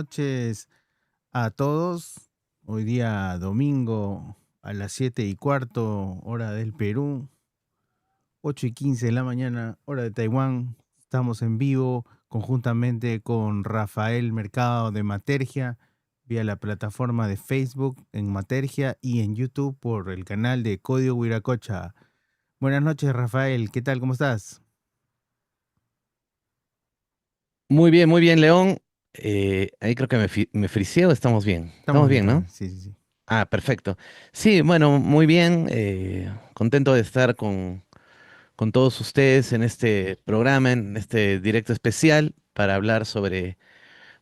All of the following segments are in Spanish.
noches a todos. Hoy día domingo a las 7:15, hora del Perú, 8:15 de la mañana, hora de Taiwán. Estamos en vivo conjuntamente con Rafael Mercado de Matergia, vía la plataforma de Facebook en Matergia y en YouTube por el canal de Código Huiracocha. Buenas noches, Rafael. ¿Qué tal? ¿Cómo estás? Muy bien, León. Ahí creo que me friseé o estamos bien. Estamos Estamos bien, bien, estamos ¿no? bien. Sí, sí, sí. Ah, perfecto. Sí, bueno, muy bien. Contento de estar con todos ustedes en este programa, en este directo especial para hablar sobre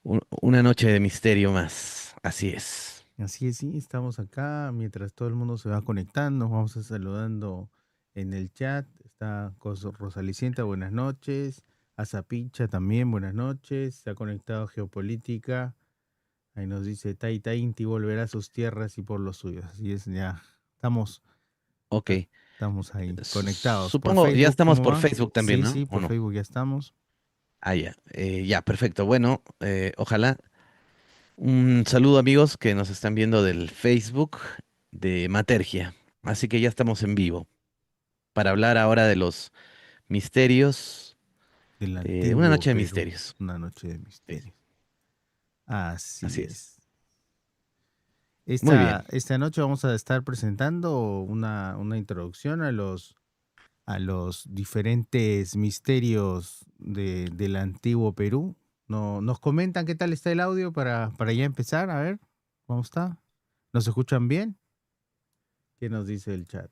una noche de misterio más. Así es. Así es, sí, estamos acá mientras todo el mundo se va conectando, vamos a saludando en el chat. Está Rosalicienta, buenas noches. Azapicha también, buenas noches. Se ha conectado Geopolítica. Ahí nos dice Taita Inti volverá a sus tierras y por los suyos. Así es, ya estamos, Ok. estamos ahí conectados. Por Supongo, ya Facebook, estamos ¿cómo por va? Facebook también, Sí, ¿no? sí, ¿O por no? Facebook ya estamos. Ah, ya. Ya, perfecto. Bueno, ojalá. Un saludo amigos que nos están viendo del Facebook de Matergia. Así que ya estamos en vivo para hablar ahora de los misterios, Del de una antiguo noche de Perú, misterios. una noche de Es- misterio. Así Así es. es. Muy bien. Esta noche vamos a estar presentando una introducción a los diferentes misterios del antiguo Perú. No, ¿nos comentan qué tal está el audio para ya empezar? A ver, ¿cómo está? ¿Nos escuchan bien? ¿Qué nos dice el chat?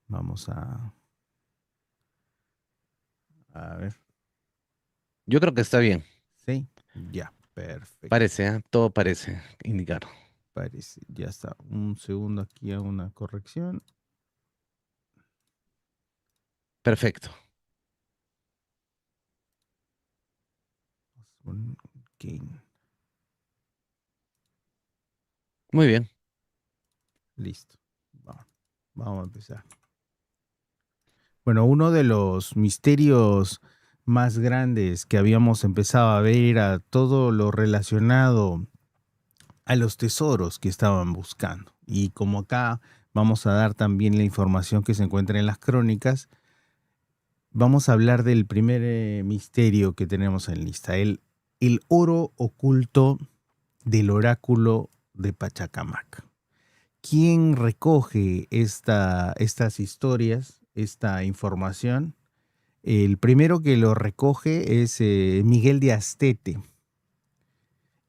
Vamos a ver. Yo creo que está bien. Sí, ya, perfecto. Parece, ¿eh? Todo parece indicar. Parece, ya está. Un segundo aquí a una corrección. Perfecto. Ok, Muy bien. listo. Vamos a empezar. Bueno, uno de los misterios más grandes que habíamos empezado a ver era todo lo relacionado a los tesoros que estaban buscando. Y como acá vamos a dar también la información que se encuentra en las crónicas, vamos a hablar del primer misterio que tenemos en lista, el oro oculto del oráculo de Pachacamac. ¿Quién recoge estas historias, esta información? El primero que lo recoge es Miguel de Astete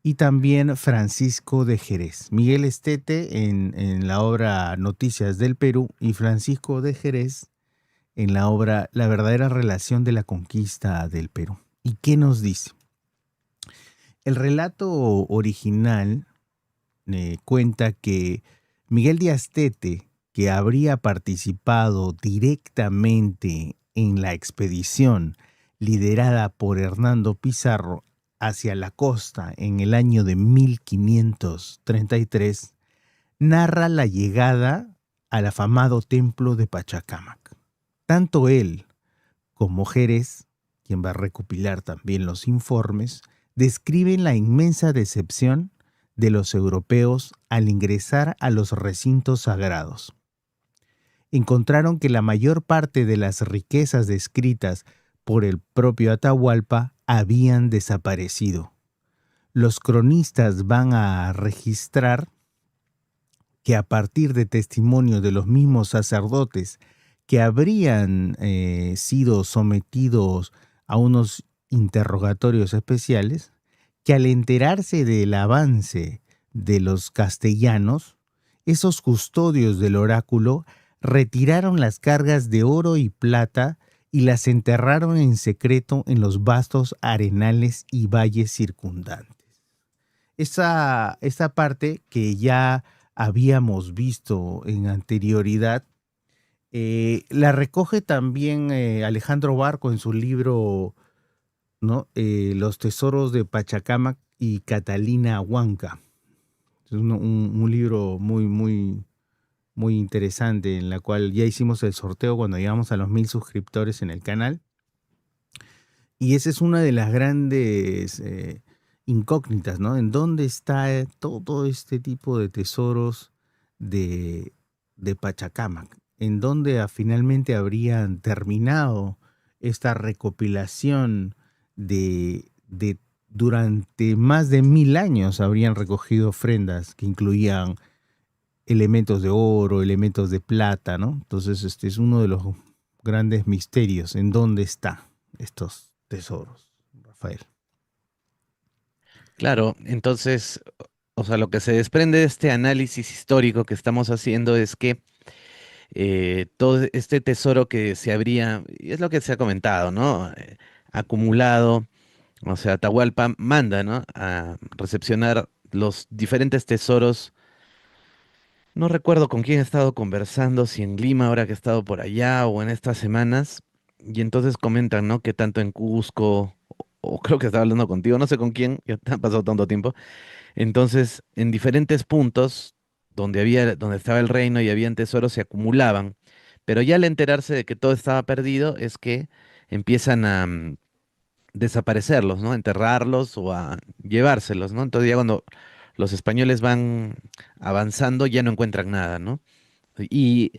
y también Francisco de Jerez. Miguel Estete en la obra Noticias del Perú y Francisco de Jerez en la obra La verdadera relación de la conquista del Perú. ¿Y qué nos dice? El relato original cuenta que Miguel de Astete, que habría participado directamente en la expedición liderada por Hernando Pizarro hacia la costa en el año de 1533, narra la llegada al afamado templo de Pachacámac. Tanto él como Jerez, quien va a recopilar también los informes, describen la inmensa decepción de los europeos al ingresar a los recintos sagrados. Encontraron que la mayor parte de las riquezas descritas por el propio Atahualpa habían desaparecido. Los cronistas van a registrar que a partir de testimonio de los mismos sacerdotes que habrían sido sometidos a unos interrogatorios especiales, que al enterarse del avance de los castellanos, esos custodios del oráculo retiraron las cargas de oro y plata y las enterraron en secreto en los vastos arenales y valles circundantes. Esa parte que ya habíamos visto en anterioridad, la recoge también Alejandro Barco en su libro, ¿no? Los tesoros de Pachacamac y Catalina Huanca. Es un libro muy interesante en la cual ya hicimos el sorteo cuando llegamos a los 1000 suscriptores en el canal. Y esa es una de las grandes incógnitas, ¿no? ¿En dónde está todo este tipo de tesoros de, de Pachacamac? ¿En dónde finalmente habrían terminado esta recopilación de durante más de 1000 años habrían recogido ofrendas que incluían elementos de oro, elementos de plata, ¿no? Entonces, este es uno de los grandes misterios, ¿en dónde están estos tesoros, Rafael? Claro, entonces, o sea, lo que se desprende de este análisis histórico que estamos haciendo es que todo este tesoro que se habría, y es lo que se ha comentado, ¿no? Acumulado, o sea, Atahualpa manda, ¿no? A recepcionar los diferentes tesoros. No recuerdo con quién he estado conversando, si en Lima ahora que he estado por allá o en estas semanas, y entonces comentan, ¿no? Que tanto en Cusco, o creo que estaba hablando contigo, no sé con quién, ya ha pasado tanto tiempo. Entonces, en diferentes puntos donde estaba el reino y habían tesoros, se acumulaban. Pero ya al enterarse de que todo estaba perdido, es que empiezan a desaparecerlos, ¿no? Enterrarlos o a llevárselos, ¿no? Entonces ya cuando los españoles van avanzando, ya no encuentran nada, ¿no? Y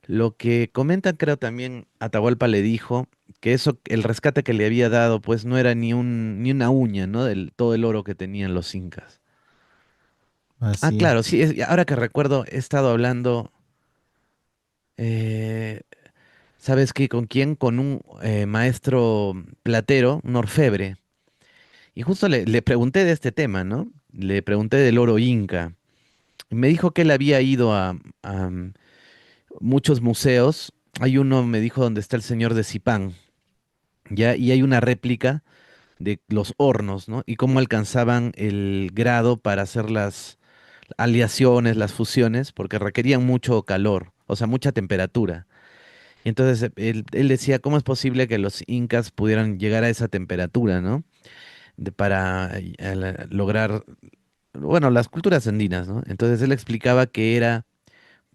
lo que comentan, creo también Atahualpa le dijo que eso, el rescate que le había dado, pues no era ni una uña, ¿no? Del todo el oro que tenían los incas. Ah, Así claro, es. sí, ahora que recuerdo, he estado hablando, eh, ¿sabes qué? ¿Con quién? Con un maestro platero, un orfebre. Y justo le pregunté de este tema, ¿no? Le pregunté del oro inca. Y me dijo que él había ido a muchos museos. Hay uno, me dijo, donde está el señor de Zipán, ¿ya? Y hay una réplica de los hornos, ¿no? Y cómo alcanzaban el grado para hacer las aleaciones, las fusiones, porque requerían mucho calor, o sea, mucha temperatura. Y entonces él decía, ¿cómo es posible que los incas pudieran llegar a esa temperatura, ¿no? Para lograr, bueno, las culturas andinas, ¿no? Entonces él explicaba que era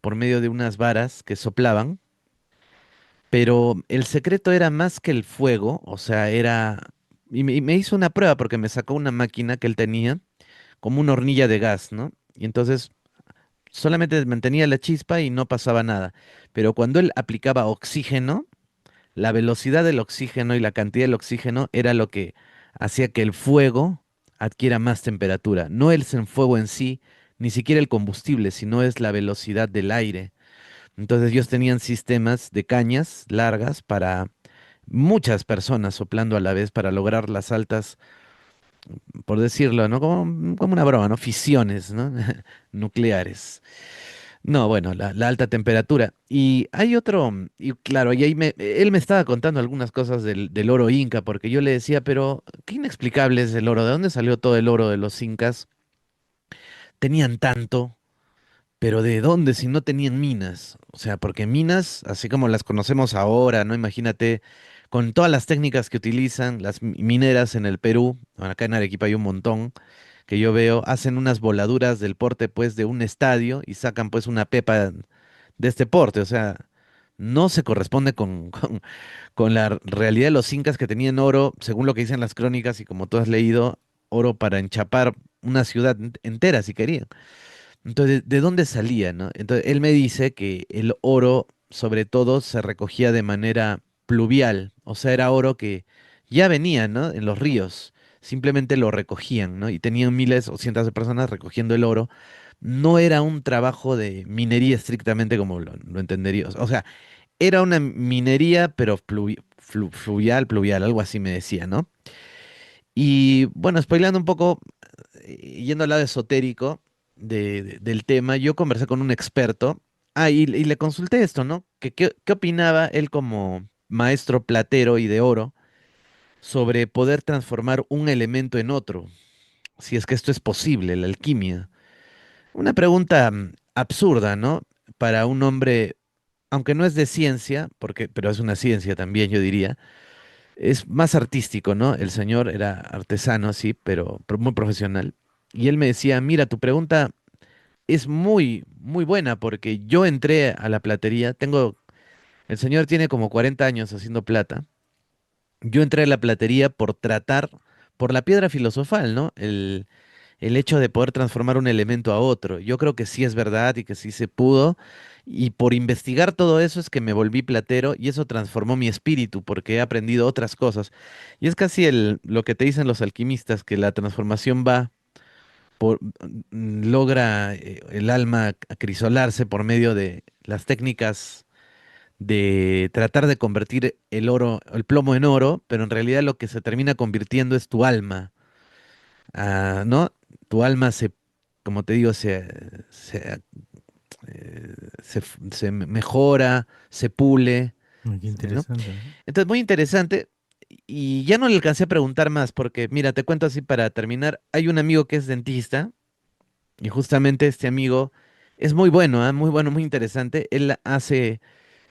por medio de unas varas que soplaban, pero el secreto era más que el fuego, o sea, era... y me hizo una prueba porque me sacó una máquina que él tenía, como una hornilla de gas, ¿no? Y entonces solamente mantenía la chispa y no pasaba nada. Pero cuando él aplicaba oxígeno, la velocidad del oxígeno y la cantidad del oxígeno era lo que hacía que el fuego adquiera más temperatura. No el fuego en sí, ni siquiera el combustible, sino es la velocidad del aire. Entonces ellos tenían sistemas de cañas largas para muchas personas soplando a la vez para lograr las altas, por decirlo, ¿no? Como una broma, ¿no? Fisiones, ¿no? Nucleares. No, bueno, la alta temperatura. Y hay otro, y claro, y ahí él me estaba contando algunas cosas del oro inca, porque yo le decía, pero qué inexplicable es el oro, ¿de dónde salió todo el oro de los incas? Tenían tanto, pero ¿de dónde si no tenían minas? O sea, porque minas, así como las conocemos ahora, ¿no? Imagínate, con todas las técnicas que utilizan las mineras en el Perú, bueno, acá en Arequipa hay un montón, que yo veo, hacen unas voladuras del porte, pues, de un estadio y sacan, pues, una pepa de este porte, o sea, no se corresponde con la realidad de los incas que tenían oro, según lo que dicen las crónicas y como tú has leído, oro para enchapar una ciudad entera si querían. Entonces, ¿de dónde salía, no? Entonces, él me dice que el oro, sobre todo, se recogía de manera pluvial, o sea, era oro que ya venía, ¿no? En los ríos, simplemente lo recogían, ¿no? Y tenían miles o cientos de personas recogiendo el oro. No era un trabajo de minería estrictamente como lo entendería. O sea, era una minería, pero fluvial, algo así me decía, ¿no? Y bueno, spoileando un poco, yendo al lado esotérico del tema, yo conversé con un experto, y le consulté esto, ¿no? ¿Qué opinaba él como maestro platero y de oro sobre poder transformar un elemento en otro? Si es que esto es posible, la alquimia. Una pregunta absurda, ¿no? Para un hombre, aunque no es de ciencia, pero es una ciencia también, yo diría, es más artístico, ¿no? El señor era artesano, sí, pero muy profesional. Y él me decía, mira, tu pregunta es muy buena porque yo entré a la platería, el señor tiene como 40 años haciendo plata yo entré a la platería por la piedra filosofal, ¿no? El hecho de poder transformar un elemento a otro. Yo creo que sí es verdad y que sí se pudo. Y por investigar todo eso es que me volví platero y eso transformó mi espíritu porque he aprendido otras cosas. Y es casi lo que te dicen los alquimistas, que la transformación va logra el alma acrisolarse por medio de las técnicas de tratar de convertir el oro, el plomo en oro, pero en realidad lo que se termina convirtiendo es tu alma, ¿no? Tu alma como te digo, eh, se mejora, se pule, Ay, qué ¿no? interesante, ¿no? Entonces, muy interesante. Y ya no le alcancé a preguntar más, porque mira, te cuento así para terminar. Hay un amigo que es dentista, y justamente este amigo es muy bueno, ¿ah? Muy bueno, muy interesante. Él hace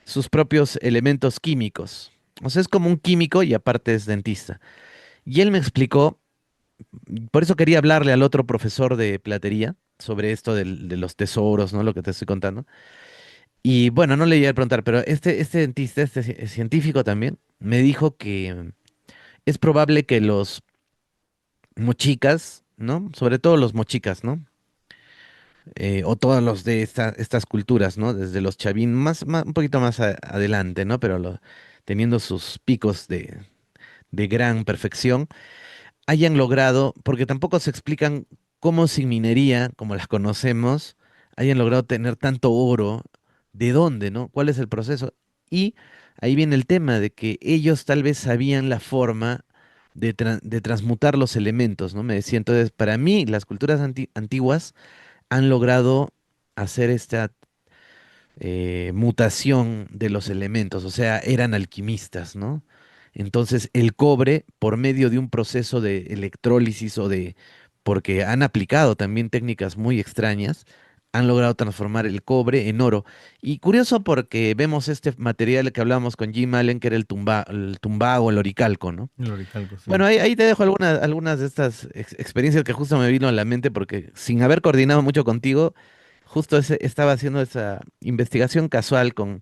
sus propios elementos químicos. O sea, es como un químico y aparte es dentista. Y él me explicó, por eso quería hablarle al otro profesor de platería sobre esto de los tesoros, ¿no? Lo que te estoy contando. Y bueno, no le iba a preguntar, pero este dentista, científico también, me dijo que es probable que los mochicas, ¿no? Sobre todo los mochicas, ¿no? O todos los de estas culturas, ¿no? Desde los chavín, un poquito más adelante, ¿no? Pero teniendo sus picos de gran perfección, hayan logrado, porque tampoco se explican cómo sin minería, como las conocemos, hayan logrado tener tanto oro, de dónde, ¿no? ¿Cuál es el proceso? Y ahí viene el tema de que ellos tal vez sabían la forma de transmutar los elementos, ¿no? Me decía, entonces, para mí, las culturas antiguas han logrado hacer esta mutación de los elementos, o sea, eran alquimistas, ¿no? Entonces, el cobre, por medio de un proceso de electrólisis porque han aplicado también técnicas muy extrañas, han logrado transformar el cobre en oro. Y curioso porque vemos este material que hablábamos con Jim Allen, que era el tumbago, el oricalco, ¿no? El oricalco, sí. Bueno, ahí te dejo algunas de estas experiencias que justo me vino a la mente porque sin haber coordinado mucho contigo, justo estaba haciendo esa investigación casual con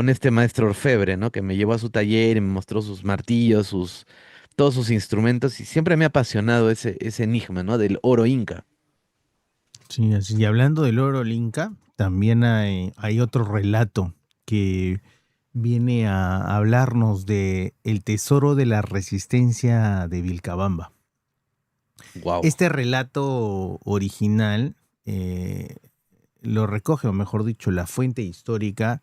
este maestro orfebre, ¿no? Que me llevó a su taller y me mostró sus martillos, todos sus instrumentos y siempre me ha apasionado ese enigma, ¿no? Del oro inca. Sí, así. Y hablando del oro Inca, también hay otro relato que viene a hablarnos de el tesoro de la resistencia de Vilcabamba. Wow. Este relato original eh, lo recoge, o mejor dicho, la fuente histórica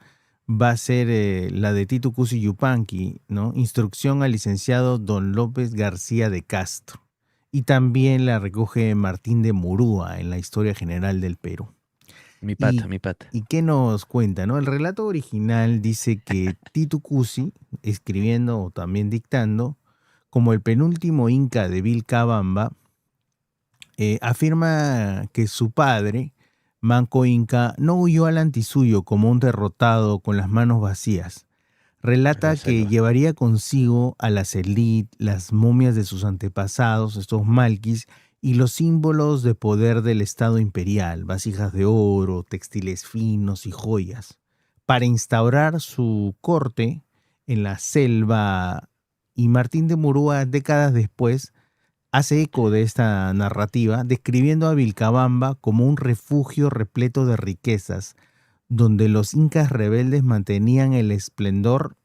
va a ser la de Titu Cusi Yupanqui, ¿no? Instrucción al licenciado Don López García de Castro. Y también la recoge Martín de Murúa en la Historia General del Perú. Mi pata, ¿Y, mi pata. y qué nos cuenta, no? El relato original dice que Titu Cusi, escribiendo o también dictando, como el penúltimo inca de Vilcabamba, afirma que su padre, Manco Inca, no huyó al antisuyo como un derrotado con las manos vacías. En la Relata que selva. llevaría consigo a las elite, las momias de sus antepasados, estos malquis, y los símbolos de poder del Estado imperial, vasijas de oro, textiles finos y joyas, para instaurar su corte en la selva. Y Martín de Murúa, décadas después, hace eco de esta narrativa, describiendo a Vilcabamba como un refugio repleto de riquezas, donde los incas rebeldes mantenían el esplendor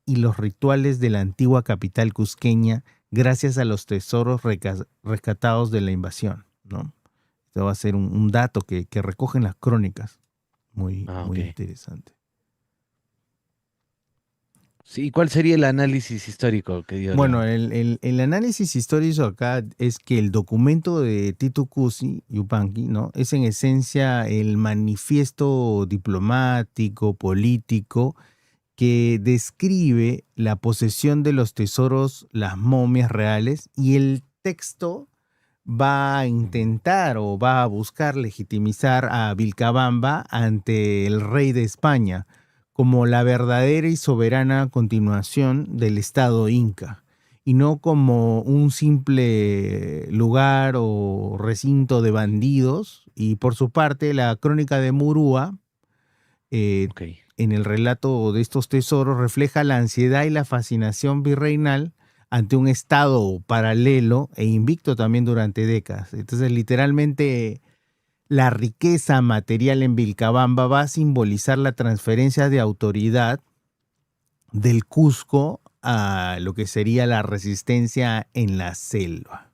y los rituales de la antigua capital cusqueña gracias a los tesoros rescatados de la invasión, ¿no? Esto va a ser un dato que recogen las crónicas. Muy, Ah, muy ok. interesante. Sí, ¿cuál sería el análisis histórico que dio Bueno, la... el análisis histórico acá es que el documento de Titu Cusi Yupanqui, ¿no? Es en esencia el manifiesto diplomático, político, que describe la posesión de los tesoros, las momias reales, y el texto va a Ujú. intentar o va a buscar legitimizar a Vilcabamba ante el rey de España como la verdadera y soberana continuación del Estado inca, y no como un simple lugar o recinto de bandidos. Y por su parte, la crónica de Murúa eh, Ok. en el relato de estos tesoros refleja la ansiedad y la fascinación virreinal ante un estado paralelo e invicto también durante décadas. Entonces, literalmente, la riqueza material en Vilcabamba va a simbolizar la transferencia de autoridad del Cusco a lo que sería la resistencia en la selva.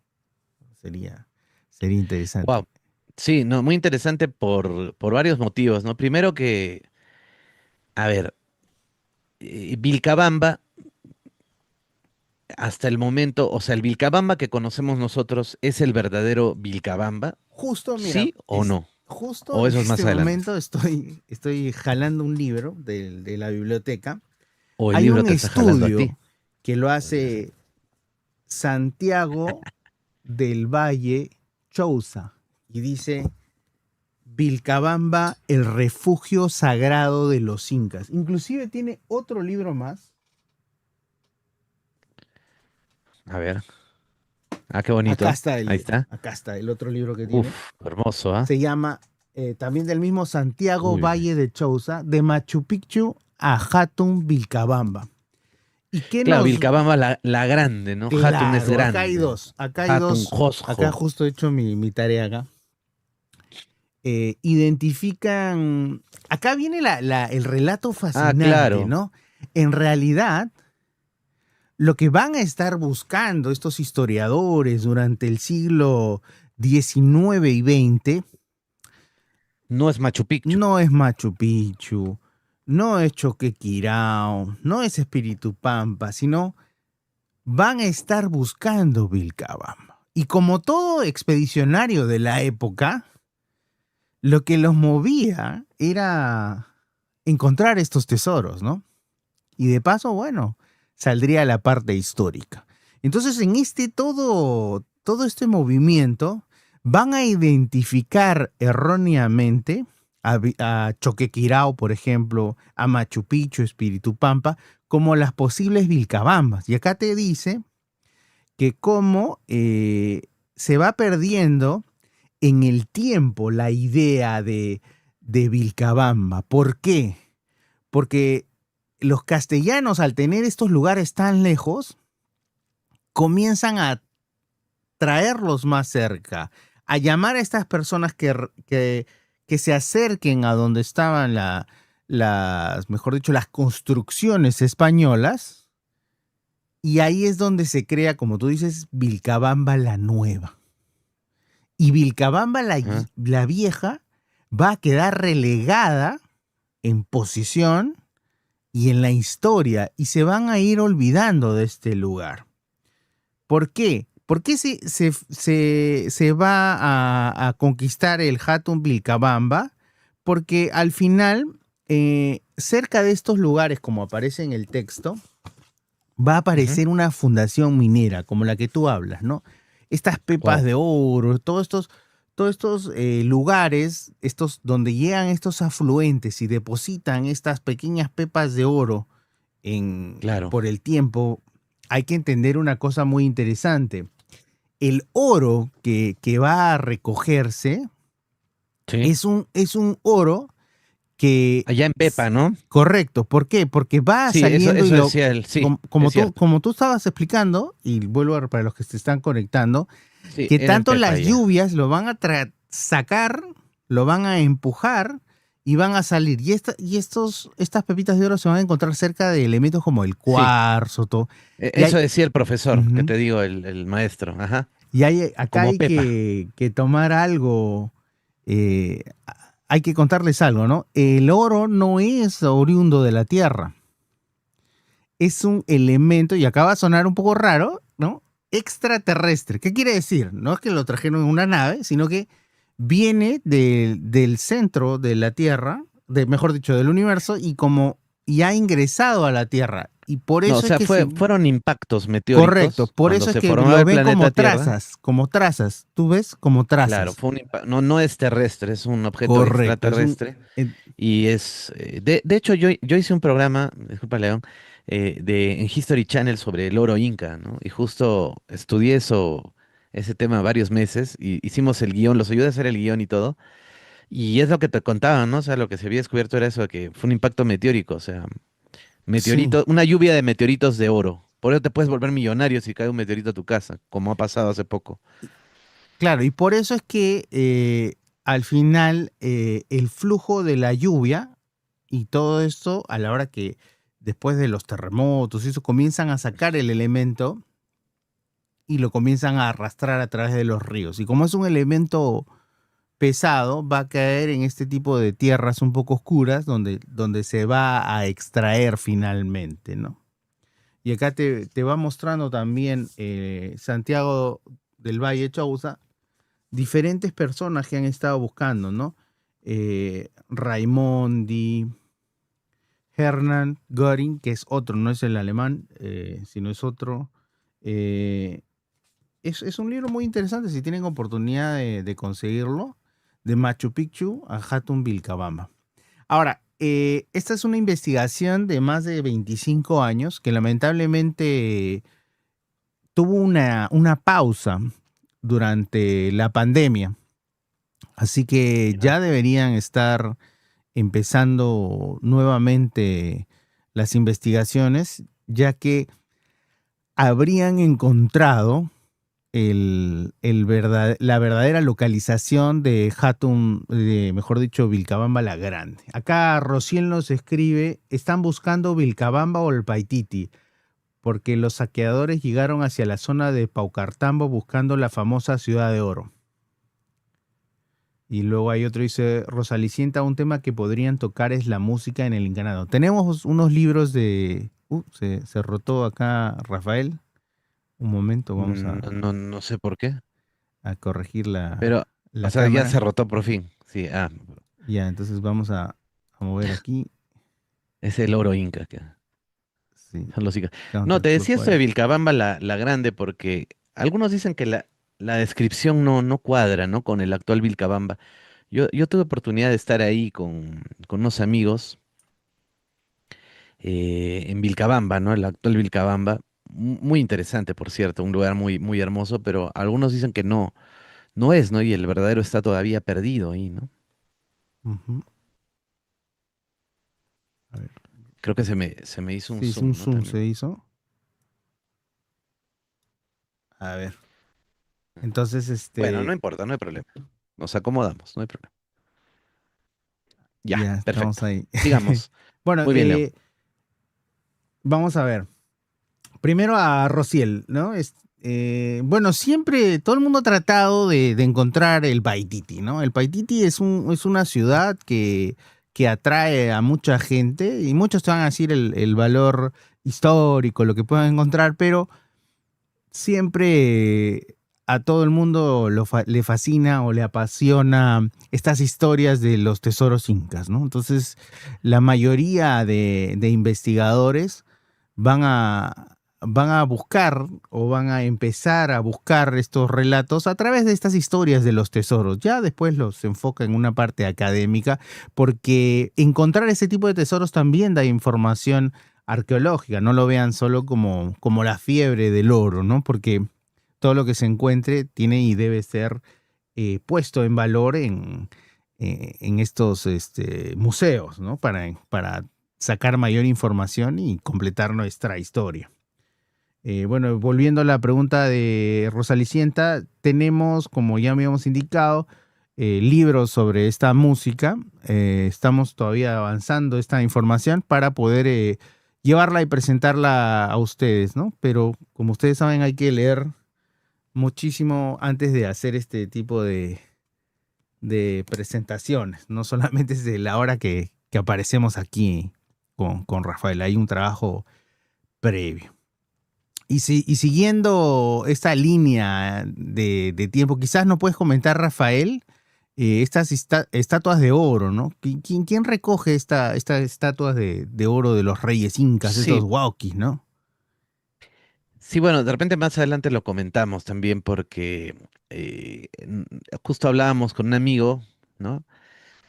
Sería, sería interesante. Wow. Sí, no, muy interesante por varios motivos, ¿no? Primero que, a ver, Vilcabamba, hasta el momento, o sea, el Vilcabamba que conocemos nosotros es el verdadero Vilcabamba, Justo, mira, ¿sí o no? justo ¿O en eso es más este adelante? momento estoy jalando un libro de la biblioteca. ¿O el Hay libro un te está jalando a ti? estudio que lo hace Santiago del Valle Chouza y dice Vilcabamba, el refugio sagrado de los incas. Inclusive tiene otro libro más. A ver. Ah, qué bonito. Ahí está. Acá está el otro libro que tiene. Uf, hermoso, ¿ah? Se llama también del mismo Santiago Uy. Valle de Chouza, de Machu Picchu a Hatun Vilcabamba. ¿Y qué Claro, nos...? Vilcabamba la grande, ¿no? Hatun es Claro, acá hay grande. dos, acá hay Hatun dos, acá Hosjo. justo he hecho mi tarea acá. Identifican, acá viene el relato Ah, fascinante, claro. ¿no? En realidad, lo que van a estar buscando estos historiadores durante el siglo XIX y XX No es Machu Picchu. no es Machu Picchu, no es Choquequirao, no es Espíritu Pampa, sino van a estar buscando Vilcabamba. Y como todo expedicionario de la época, lo que los movía era encontrar estos tesoros, ¿no? Y de paso, bueno, saldría la parte histórica. Entonces, en todo este movimiento, van a identificar erróneamente a Choquequirao, por ejemplo, a Machu Picchu, Espíritu Pampa, como las posibles Vilcabambas. Y acá te dice que cómo se va perdiendo en el tiempo la idea de Vilcabamba. ¿Por qué? Porque los castellanos, al tener estos lugares tan lejos, comienzan a traerlos más cerca, a llamar a estas personas que se acerquen a donde estaban mejor dicho, las construcciones españolas, y ahí es donde se crea, como tú dices, Vilcabamba la Nueva. Y Vilcabamba Ajá. la Vieja va a quedar relegada en posición y en la historia, y se van a ir olvidando de este lugar. ¿Por qué? ¿Por qué se va a conquistar el Hatun Vilcabamba? Porque al final, cerca de estos lugares, como aparece en el texto, va a Ujú. aparecer una fundación minera, como la que tú hablas, ¿no? Estas pepas Wow. de oro, todos estos lugares, estos donde llegan estos afluentes y depositan estas pequeñas pepas de oro Claro. por el tiempo, hay que entender una cosa muy interesante. El oro que va a recogerse Sí. es un oro que Allá en Pepa, ¿no? correcto. ¿Por qué? Porque va Sí, eso, saliendo y eso decía él. Sí, es cierto. como tú estabas explicando, y vuelvo para los que se están conectando, Sí, que era en tanto Pepa las ya. lluvias lo van a sacar, lo van a empujar y van a salir. Estas pepitas de oro se van a encontrar cerca de elementos como el Sí, cuarzo, todo. Y eso hay, decía el profesor, que ujú, te digo, el maestro. Ajá. acá Como hay Pepa. que tomar algo, eh, hay que contarles algo, ¿no? El oro no es oriundo de la tierra, es un elemento, y acá va a sonar un poco raro, ¿no? Extraterrestre. ¿Qué quiere decir? No es que lo trajeron en una nave, sino que viene del centro de la Tierra, mejor dicho, del universo, y ha ingresado a la Tierra. Y por No, o eso es sea, que se... fueron impactos Correcto, meteóricos por cuando eso es se que formaba lo el ven planeta Tierra. como trazas, tú ves como Claro, trazas. fue un no, no es terrestre, es un objeto Correcto, es un... extraterrestre. eh, Y es, de hecho, yo hice un programa, disculpa, León, en History Channel sobre el oro inca, ¿no? Y justo estudié ese tema varios meses y hicimos el guión, los ayudé a hacer el guión y todo. Y es lo que te contaba, ¿no? O sea, lo que se había descubierto era eso, de que fue un impacto meteórico, o sea, Sí, meteorito, una lluvia de meteoritos de oro. Por eso te puedes volver millonario si cae un meteorito a tu casa, como ha pasado hace poco. claro, y por eso es que al final el flujo de la lluvia y todo esto, a la hora que después de los terremotos y eso comienzan a sacar el elemento y lo comienzan a arrastrar a través de los ríos. Y como es un elemento pesado, va a caer en este tipo de tierras un poco oscuras donde se va a extraer finalmente, ¿no? Y acá te va mostrando también Santiago del Valle Chouza, diferentes personas que han estado buscando, ¿no? Raimondi, Hernán Göring, que es otro, no es el alemán, sino es otro. Eh, es un libro muy interesante si tienen oportunidad de conseguirlo, de Machu Picchu a Hatun Vilcabamba. Ahora, esta es una investigación de más de 25 años que lamentablemente tuvo una pausa durante la pandemia. Así que Ya. ya deberían estar empezando nuevamente las investigaciones, ya que habrían encontrado la verdadera localización de Hatun, mejor dicho, Vilcabamba la Grande. Acá Rociel nos escribe, están buscando Vilcabamba o el Paititi, porque los saqueadores llegaron hacia la zona de Paucartambo buscando la famosa Ciudad de Oro. Y luego hay otro, dice, Rosalicienta, un tema que podrían tocar es la música en el encanado. Tenemos unos libros de... se rotó acá Rafael. Un momento, vamos No, no, no sé por qué, a corregir pero, o la sea, ya cámara. se rotó por fin. Sí, Ya, entonces vamos a mover aquí. es el oro inca que Sí, son los incas. No, te decía esto de counterclockwise. Vilcabamba la Grande porque algunos dicen que la descripción no cuadra, ¿no? Con el actual Vilcabamba. Yo tuve oportunidad de estar ahí con unos amigos en Vilcabamba, ¿no? El actual Vilcabamba. Muy interesante, por cierto, un lugar muy hermoso, pero algunos dicen que no es, ¿no? Y el verdadero está todavía perdido ahí, ¿no? Ujú. A ver, Creo que se me hizo un sí, es un zoom, ¿no? zoom También. se hizo. A ver, entonces, Bueno, no importa, no hay problema. Nos acomodamos, no hay problema. Ya, ya perfecto. estamos ahí. Sigamos. Bueno, Muy bien, Leo. vamos a ver. Primero a Rociel, ¿no? Bueno, siempre todo el mundo ha tratado de encontrar el Paititi, ¿no? El Paititi es una ciudad que atrae a mucha gente y muchos te van a decir el valor histórico, lo que puedan encontrar, pero siempre a todo el mundo le fascina o le apasiona estas historias de los tesoros incas, ¿no? Entonces, la mayoría de investigadores van van a buscar o van a empezar a buscar estos relatos a través de estas historias de los tesoros. Ya después los enfoca en una parte académica, porque encontrar ese tipo de tesoros también da información arqueológica. No lo vean solo como la fiebre del oro, ¿no? Porque todo lo que se encuentre tiene y debe ser puesto en valor en estos museos, ¿no? Para sacar mayor información y completar nuestra historia. Bueno, volviendo a la pregunta de Rosalicienta, tenemos, como ya me habíamos indicado, libros sobre esta música. Estamos todavía avanzando esta información para poder llevarla y presentarla a ustedes, ¿no? Pero como ustedes saben, hay que leer muchísimo antes de hacer este tipo de presentaciones. No solamente es de la hora que aparecemos aquí con Rafael, hay un trabajo previo. Y siguiendo esta línea de tiempo, quizás no puedes comentar, Rafael, estas estatuas de oro, ¿no? ¿Quién recoge estas estatuas de oro de los reyes incas, estos Sí, huauquis, ¿no? sí, bueno, de repente más adelante lo comentamos también porque justo hablábamos con un amigo, ¿no?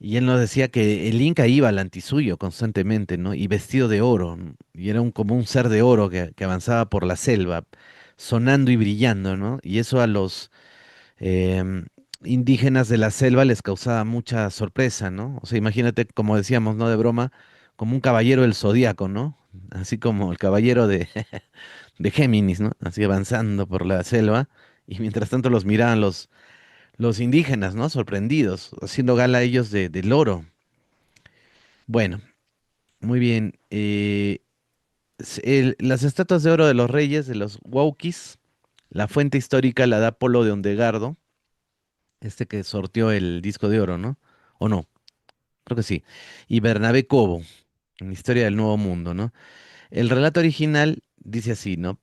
Y él nos decía que el Inca iba al antisuyo constantemente, ¿no? Y vestido de oro, ¿no? Y era como un ser de oro que avanzaba por la selva, sonando y brillando, ¿no? Y eso a los em, indígenas de la selva les causaba mucha sorpresa, ¿no? O sea, imagínate, como decíamos, ¿no? De broma, como un caballero del zodiaco, ¿no? Así como el caballero de Géminis, ¿no? Así avanzando por la selva. Y mientras tanto los miraban los indígenas, ¿no? Sorprendidos, haciendo gala ellos del oro. Bueno, muy bien. Las estatuas de oro de los reyes, de los Waukis, la fuente histórica la da Polo de Ondegardo, este que sorteó el disco de oro, ¿no? ¿O no? Creo que sí. Y Bernabé Cobo, en Historia del Nuevo Mundo, ¿no? El relato original dice así, ¿no?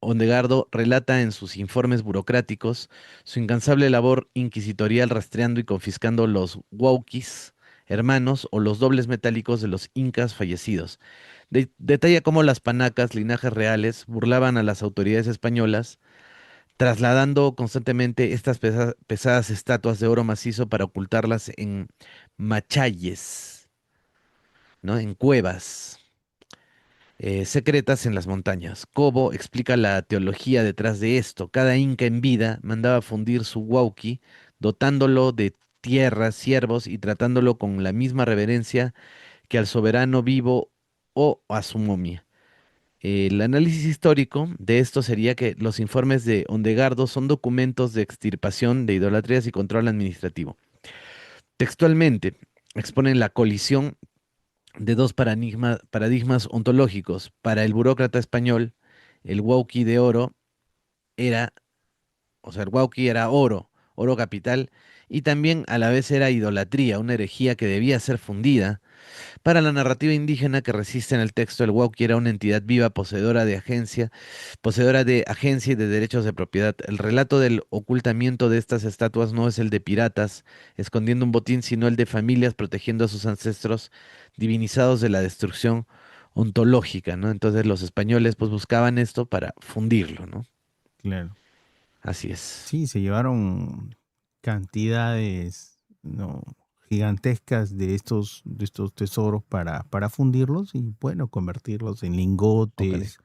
Ondegardo relata en sus informes burocráticos su incansable labor inquisitorial rastreando y confiscando los Waukis, hermanos o los dobles metálicos de los incas fallecidos. Detalla cómo las panacas, linajes reales, burlaban a las autoridades españolas, trasladando constantemente estas pesadas estatuas de oro macizo para ocultarlas en machayes, ¿no? En cuevas secretas en las montañas. Cobo explica la teología detrás de esto. Cada inca en vida mandaba fundir su huauqui, dotándolo de tierras, siervos y tratándolo con la misma reverencia que al soberano vivo o a su momia. El análisis histórico de esto sería que los informes de Ondegardo son documentos de extirpación de idolatrías y control administrativo. Textualmente, exponen la colisión de dos paradigmas ontológicos. Para el burócrata español, el Wauqui de oro era, o sea, el Wauqui era oro, oro capital, y también a la vez era idolatría, una herejía que debía ser fundida. Para la narrativa indígena que resiste en el texto, el Wauqui era una entidad viva, poseedora de agencia y de derechos de propiedad. El relato del ocultamiento de estas estatuas no es el de piratas escondiendo un botín, sino el de familias protegiendo a sus ancestros divinizados de la destrucción ontológica, ¿no? Entonces los españoles pues buscaban esto para fundirlo, ¿no? Claro. Así es. Sí, se llevaron cantidades, ¿no? Gigantescas de estos tesoros para fundirlos y, bueno, convertirlos en Ócale. lingotes.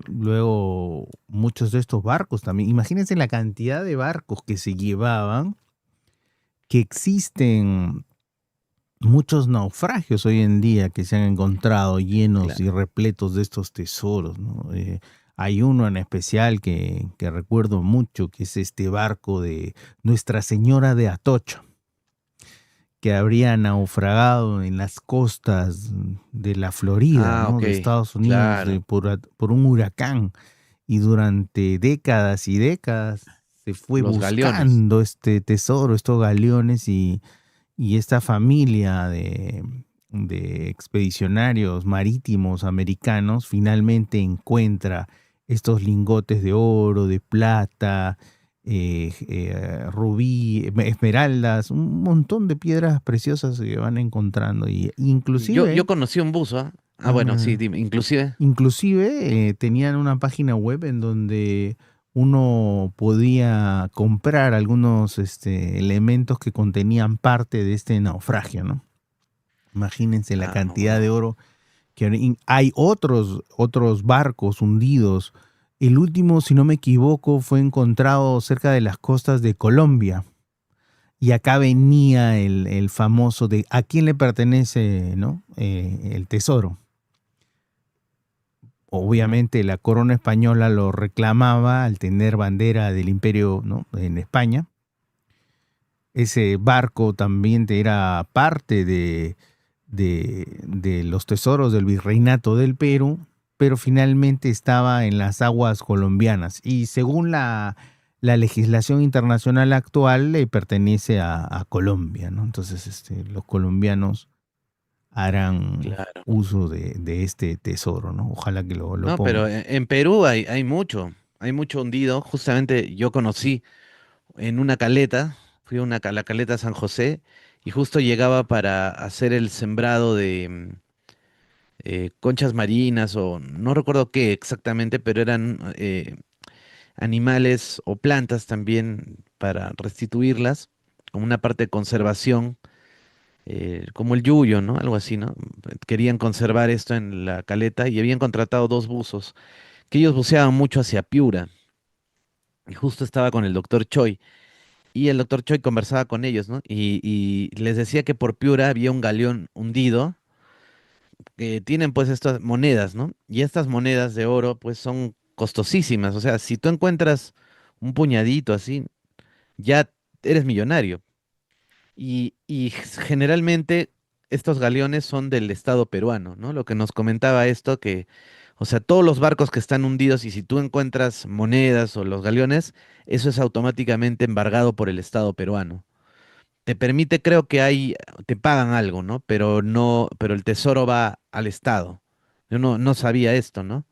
Luego, muchos de estos barcos también. Imagínense la cantidad de barcos que se llevaban, que existen muchos naufragios hoy en día que se han encontrado llenos y Claro. repletos de estos tesoros, ¿no? Hay uno en especial que recuerdo mucho, que es este barco de Nuestra Señora de Atocha, que habría naufragado en las costas de la Florida, Ah, ¿no? ok. De Estados Unidos, Claro. por un huracán. Y durante décadas y décadas se fue Los galeones. buscando este tesoro, estos galeones, y esta familia de expedicionarios marítimos americanos finalmente encuentra estos lingotes de oro, de plata, rubí, esmeraldas, un montón de piedras preciosas que van encontrando. Y Yo inclusive, conocí un buzo, ¿ah? Ah, bueno, sí, ajá, dime, inclusive tenían una página web en donde uno podía comprar algunos elementos que contenían parte de este naufragio, ¿no? Imagínense la ah, cantidad de wow. oro hay otros barcos hundidos. El último, si no me equivoco, fue encontrado cerca de las costas de Colombia. Y acá venía el famoso de a quién le pertenece, ¿no? El tesoro. Obviamente la corona española lo reclamaba al tener bandera del imperio, ¿no? En España. Ese barco también era parte de los tesoros del virreinato del Perú, pero finalmente estaba en las aguas colombianas y según la legislación internacional actual le pertenece a Colombia, ¿no? Entonces los colombianos harán Claro. uso de este tesoro, ¿no? Ojalá que lo No, pero pongan. en Perú hay mucho hundido. Justamente yo conocí en una caleta, fui a la caleta San José y justo llegaba para hacer el sembrado de conchas marinas o no recuerdo qué exactamente, pero eran animales o plantas también para restituirlas, como una parte de conservación, como el yuyo, ¿no? Algo así, ¿no? Querían conservar esto en la caleta y habían contratado dos buzos, que ellos buceaban mucho hacia Piura. y justo estaba con el doctor Choi, y el doctor Choi conversaba con ellos, ¿no? Y les decía que por Piura había un galeón hundido, que tienen pues estas monedas, ¿no? Y estas monedas de oro pues son costosísimas, o sea, si tú encuentras un puñadito así, ya eres millonario. Y generalmente estos galeones son del Estado peruano, ¿no? Lo que nos comentaba esto, que, o sea, todos los barcos que están hundidos y si tú encuentras monedas o los galeones, eso es automáticamente embargado por el Estado peruano. Te permite, creo que te pagan algo, ¿no? Pero no, pero el tesoro va al Estado. Yo no sabía esto, ¿no?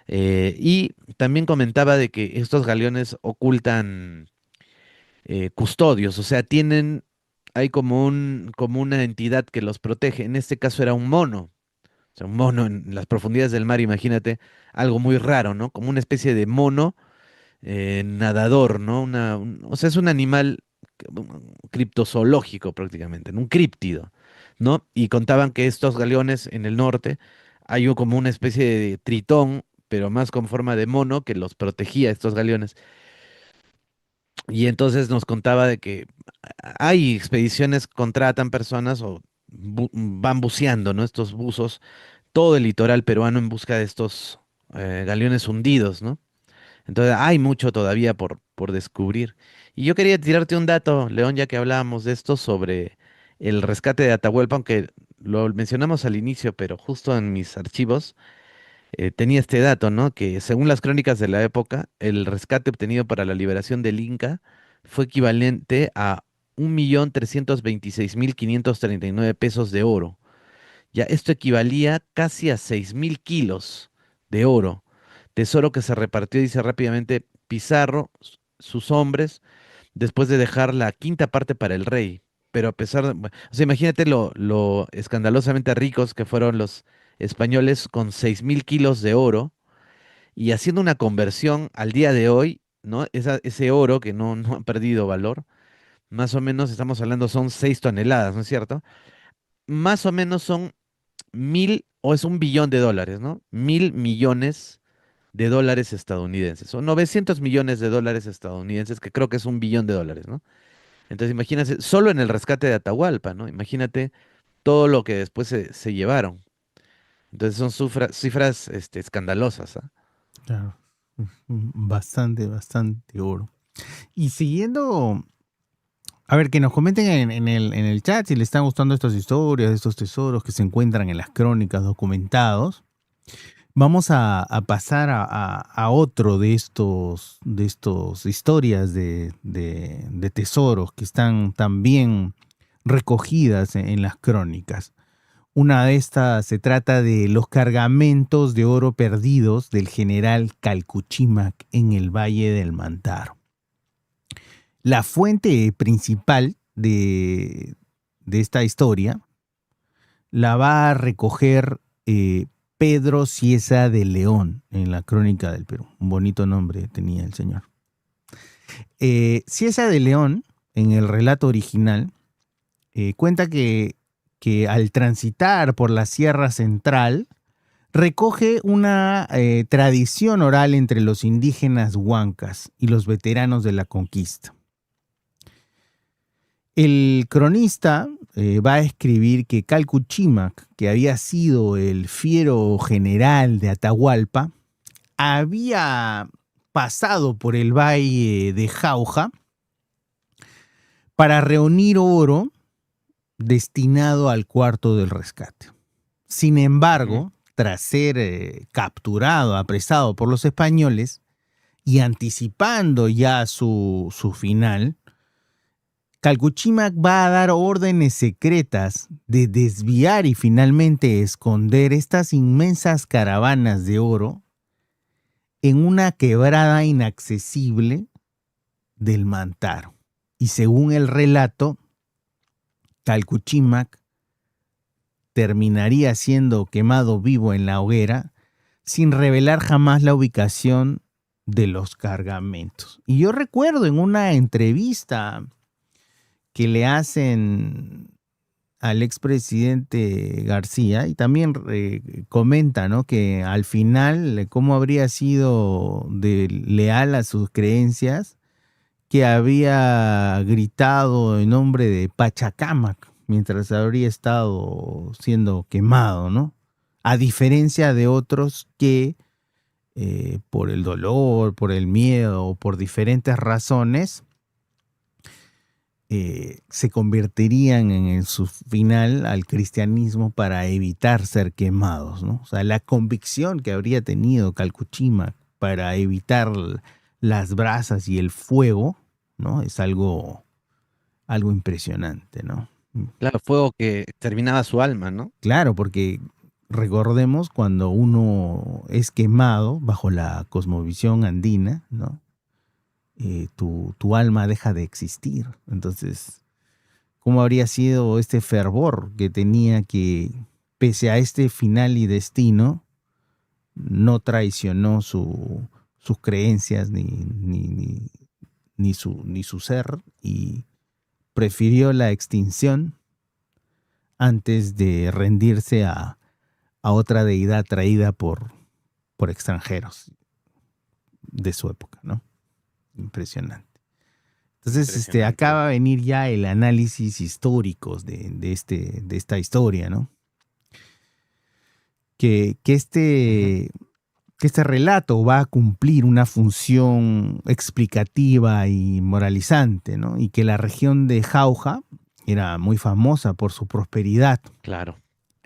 Y también comentaba de que estos galeones ocultan custodios, o sea, hay como una entidad que los protege. En este caso era un mono, o sea, un mono en las profundidades del mar, imagínate, algo muy raro, ¿no? Como una especie de mono nadador, ¿no? O sea, es un animal criptozoológico prácticamente, ¿no? Un críptido, ¿no? Y contaban que estos galeones en el norte como una especie de tritón, pero más con forma de mono que los protegía estos galeones. Y entonces nos contaba de que hay expediciones, contratan personas o van buceando, ¿no? Estos buzos, todo el litoral peruano en busca de estos galeones hundidos, ¿no? Entonces hay mucho todavía por descubrir. Y yo quería tirarte un dato, León, ya que hablábamos de esto, sobre el rescate de Atahualpa, aunque lo mencionamos al inicio, pero justo en mis archivos tenía este dato, ¿no? Que según las crónicas de la época, el rescate obtenido para la liberación del Inca fue equivalente a 1.326.539 pesos de oro. Ya esto equivalía casi a 6.000 kilos de oro, tesoro que se repartió, dice rápidamente, Pizarro, sus hombres, después de dejar la quinta parte para el rey. Pero a pesar de, o sea, imagínate lo escandalosamente ricos que fueron los españoles con 6.000 kilos de oro y haciendo una conversión al día de hoy, ¿no? Ese oro que no ha perdido valor, más o menos estamos hablando son 6 toneladas, ¿no es cierto? Más o menos son 1.000, o es 1 billón de dólares, ¿no? 1.000 millones de dólares estadounidenses, o 900 millones de dólares estadounidenses, que creo que es 1 billón de dólares, ¿no? Entonces imagínate, solo en el rescate de Atahualpa, ¿no? Imagínate todo lo que después se llevaron. Entonces son cifras escandalosas, ¿ah? Claro. Bastante, bastante oro. Y siguiendo, a ver, que nos comenten en el chat si les están gustando estas historias, estos tesoros que se encuentran en las crónicas documentados. Vamos a pasar a otro de estos historias de tesoros que están también recogidas en las crónicas. Una de estas se trata de los cargamentos de oro perdidos del general Calcuchímac en el Valle del Mantaro. La fuente principal de esta historia la va a recoger Pedro Cieza de León en la Crónica del Perú. Un bonito nombre tenía el señor. Cieza de León, en el relato original, cuenta que al transitar por la Sierra Central, recoge una tradición oral entre los indígenas huancas y los veteranos de la conquista. El cronista va a escribir que Calcuchímac, que había sido el fiero general de Atahualpa, había pasado por el valle de Jauja para reunir oro destinado al cuarto del rescate. Sin Ujú. embargo, tras ser capturado, apresado por los españoles y anticipando ya su final, Calcuchímac va a dar órdenes secretas de desviar y finalmente esconder estas inmensas caravanas de oro en una quebrada inaccesible del Mantaro. Y según el relato, Calcuchímac terminaría siendo quemado vivo en la hoguera sin revelar jamás la ubicación de los cargamentos. Y yo recuerdo en una entrevista que le hacen al expresidente García y también comenta, ¿no? Que al final, cómo habría sido leal a sus creencias, que había gritado en nombre de Pachacamac mientras habría estado siendo quemado, ¿no? A diferencia de otros que por el dolor, por el miedo o por diferentes razones, se convertirían en su final al cristianismo para evitar ser quemados, ¿no? O sea, la convicción que habría tenido Calcuchima para evitar las brasas y el fuego, ¿no? Es algo impresionante, ¿no? Claro, fuego que terminaba su alma, ¿no? Claro, porque recordemos cuando uno es quemado bajo la cosmovisión andina, ¿no? Tu alma deja de existir. Entonces, ¿cómo habría sido este fervor que tenía que, pese a este final y destino, no traicionó sus creencias ni su ser y prefirió la extinción antes de rendirse a otra deidad traída por extranjeros de su época, ¿no? Impresionante. Entonces, Impresionante. acaba a venir ya el análisis históricos de esta historia, ¿no? Que, que Ujú. este, que este relato va a cumplir una función explicativa y moralizante, ¿no? Y que la región de Jauja era muy famosa por su prosperidad Claro.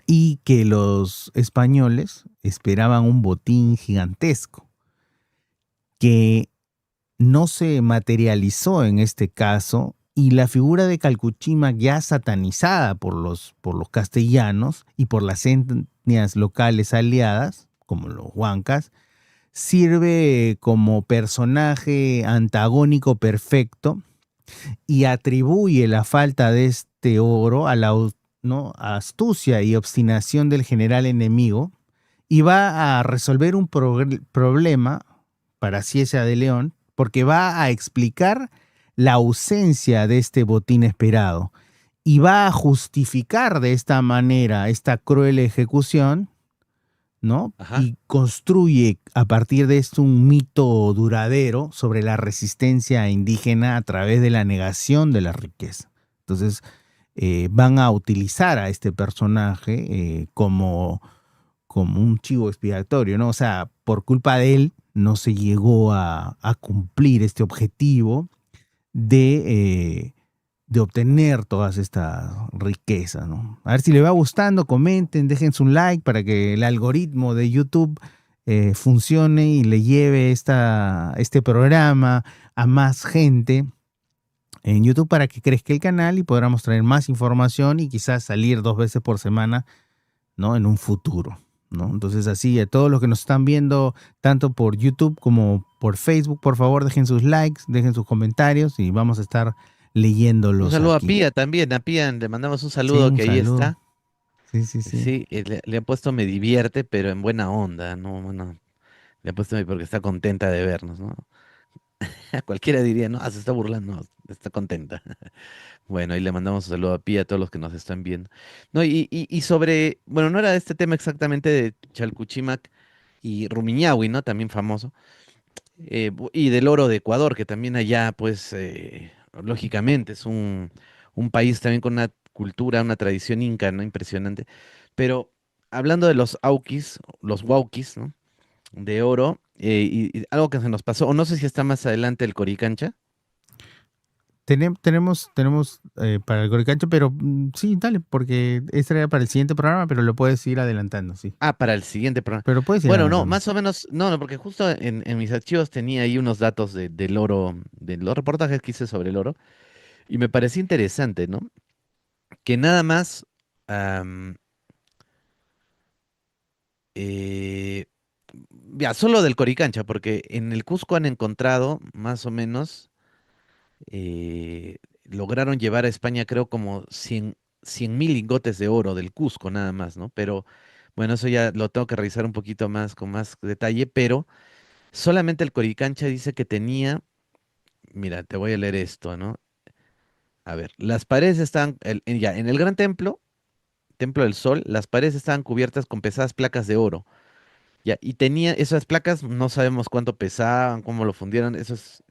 y que los españoles esperaban un botín gigantesco que no se materializó en este caso y la figura de Calcuchima ya satanizada por los castellanos y por las etnias locales aliadas, como los huancas, sirve como personaje antagónico perfecto y atribuye la falta de este oro a la, ¿no?, astucia y obstinación del general enemigo y va a resolver un problema para Ciesa de León porque va a explicar la ausencia de este botín esperado y va a justificar de esta manera esta cruel ejecución, ¿no? Ajá. Y construye a partir de esto un mito duradero sobre la resistencia indígena a través de la negación de la riqueza. Entonces, van a utilizar a este personaje como un chivo expiatorio, ¿no? O sea, por culpa de él no se llegó a cumplir este objetivo de, de obtener todas estas riquezas, ¿no? A ver si le va gustando, comenten, dejen su like para que el algoritmo de YouTube funcione y le lleve este programa a más gente en YouTube para que crezca el canal y podamos traer más información y quizás salir 2 veces por semana, ¿no? En un futuro, ¿no? Entonces así, a todos los que nos están viendo, tanto por YouTube como por Facebook, por favor dejen sus likes, dejen sus comentarios y vamos a estar Un leyéndolos saludo a aquí. Pía también. A Pía le mandamos un Sí, saludo un que ahí saludo. está. Sí, sí, sí. Sí, le ha puesto me divierte, pero en buena onda, ¿no? Bueno, le ha puesto porque está contenta de vernos, ¿no? Cualquiera diría, no, se está burlando, no, está contenta. Bueno, ahí le mandamos un saludo a Pía, a todos los que nos están viendo. No, y sobre, bueno, no era este tema exactamente de Chalcuchímac y Rumiñahui, ¿no? También famoso. Y del oro de Ecuador, que también allá, pues, lógicamente es un país también con una cultura, una tradición inca, ¿no? Impresionante. Pero hablando de los auquis, los huauquis, ¿no? De oro, y algo que se nos pasó, o no sé si está más adelante el Coricancha. Tenemos para el Coricancho, pero sí, dale, porque este era para el siguiente programa, pero lo puedes ir adelantando, sí. Ah, para el siguiente programa. Pero puedes ir Bueno, no, adelantando. más o menos, no, no, porque justo en mis archivos tenía ahí unos datos del oro, de los reportajes que hice sobre el oro, y me pareció interesante, ¿no? Que nada más, am, eh, ya, solo del Coricancha, porque en el Cusco han encontrado más o menos, lograron llevar a España, creo, como 100.000 lingotes de oro del Cusco, nada más, ¿no? Pero bueno, eso ya lo tengo que revisar un poquito más, con más detalle, pero solamente el Coricancha dice que tenía, mira, te voy a leer esto, ¿no? A ver, las paredes están, ya, en el Gran Templo. Templo del Sol, las paredes estaban cubiertas con pesadas placas de oro. Ya, y tenía esas placas, no sabemos cuánto pesaban, cómo lo fundieron, eso es,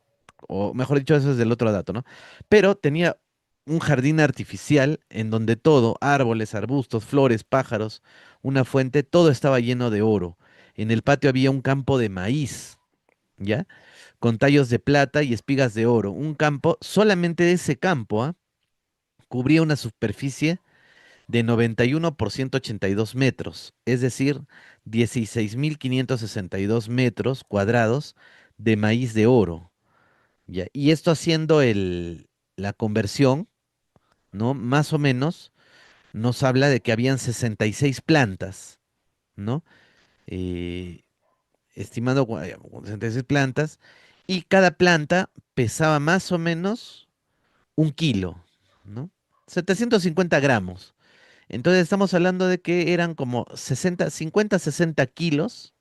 o mejor dicho, eso es del otro dato, ¿no? Pero tenía un jardín artificial en donde todo, árboles, arbustos, flores, pájaros, una fuente, todo estaba lleno de oro. En el patio había un campo de maíz, ¿ya? Con tallos de plata y espigas de oro. Un campo, solamente ese campo, ¿ah? Cubría una superficie de 91 por 182 metros, es decir, 16.562 metros cuadrados de maíz de oro. ¿Ya? Y esto haciendo la conversión, ¿no? Más o menos nos habla de que habían 66 plantas, ¿no? Eh, estimando 66 plantas, y cada planta pesaba más o menos 1 kilo, ¿no? 750 gramos. Entonces estamos hablando de que eran como 60, 50, 60 kilos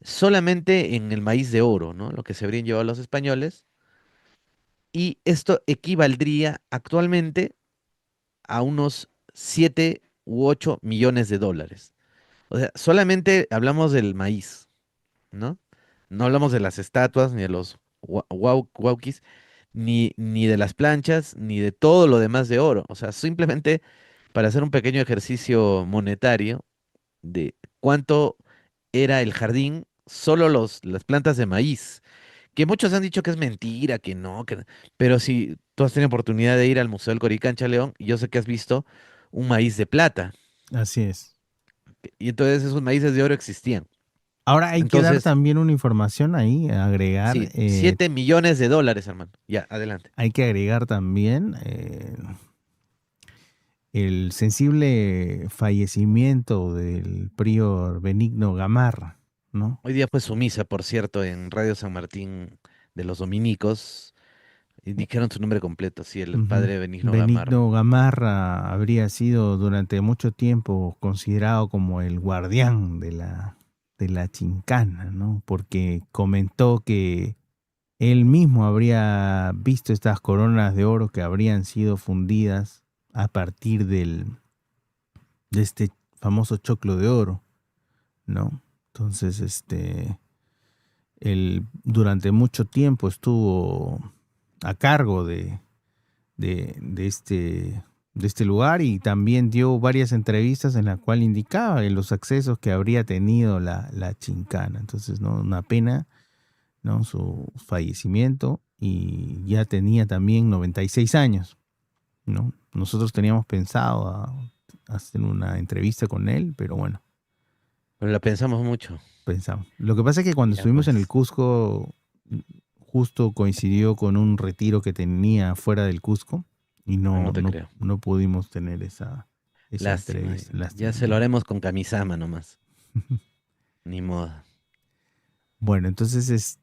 solamente en el maíz de oro, ¿no? Lo que se habrían llevado los españoles. Y esto equivaldría actualmente a unos 7 u 8 millones de dólares. O sea, solamente hablamos del maíz, ¿no? No hablamos de las estatuas, ni de los wauquis, ni de las planchas, ni de todo lo demás de oro. O sea, simplemente para hacer un pequeño ejercicio monetario de cuánto era el jardín, solo las plantas de maíz, que muchos han dicho que es mentira, que no, pero si tú has tenido oportunidad de ir al Museo del Coricancha León, y yo sé que has visto un maíz de plata, Así es. y entonces esos maíces de oro existían. Ahora hay que dar Entonces, también una información ahí, agregar, sí, 7 millones de dólares, hermano. Ya, adelante. hay que agregar también el sensible fallecimiento del prior Benigno Gamarra, ¿no? Hoy día fue su misa, por cierto, en Radio San Martín de los Dominicos, y dijeron su nombre completo, sí, el Ujú. padre Benigno Gamarra. Benigno Gamarra habría sido durante mucho tiempo considerado como el guardián de la chincana, ¿no? Porque comentó que él mismo habría visto estas coronas de oro que habrían sido fundidas a partir de este famoso choclo de oro, ¿no? Entonces, él durante mucho tiempo estuvo a cargo de este lugar y también dio varias entrevistas en las cuales indicaba los accesos que habría tenido la chincana. Entonces, ¿no? Una pena, ¿no? Su fallecimiento y ya tenía también 96 años, ¿no? Nosotros teníamos pensado hacer una entrevista con él, pero bueno, Pero la pensamos mucho. pensamos. Lo que pasa es que cuando Ya, estuvimos en el pues. Cusco, justo coincidió con un retiro que tenía fuera del Cusco y Ah, no te creo. no pudimos tener esa Lástima. entrevista. Ya Lástima, se lo ¿no? haremos con Kamisama nomás. Ni modo. Bueno, entonces,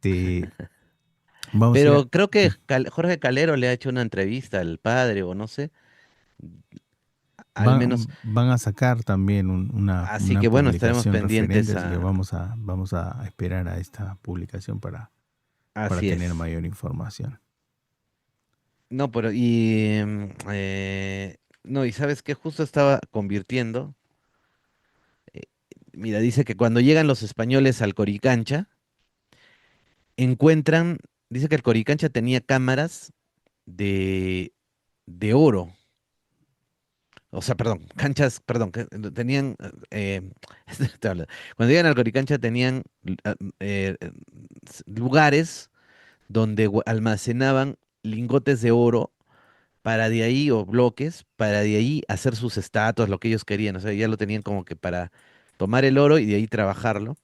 vamos a ir Pero creo que Jorge Calero le ha hecho una entrevista al padre, o no sé. Al menos. van a sacar también Así una que bueno, estaremos publicación referente, pendientes así que a. vamos a esperar a esta publicación para Así tener es. mayor información. No, pero y. No, y sabes que justo estaba convirtiendo. eh, Mira, dice que cuando llegan los españoles al Coricancha, encuentran. Dice que el Coricancha tenía cámaras de, de oro. O sea, perdón, canchas, perdón, que tenían, estoy hablando. Cuando llegan al Coricancha tenían lugares donde almacenaban lingotes de oro para de ahí, o bloques, para de ahí hacer sus estatuas, lo que ellos querían. O sea, ya lo tenían como que para tomar el oro y de ahí trabajarlo.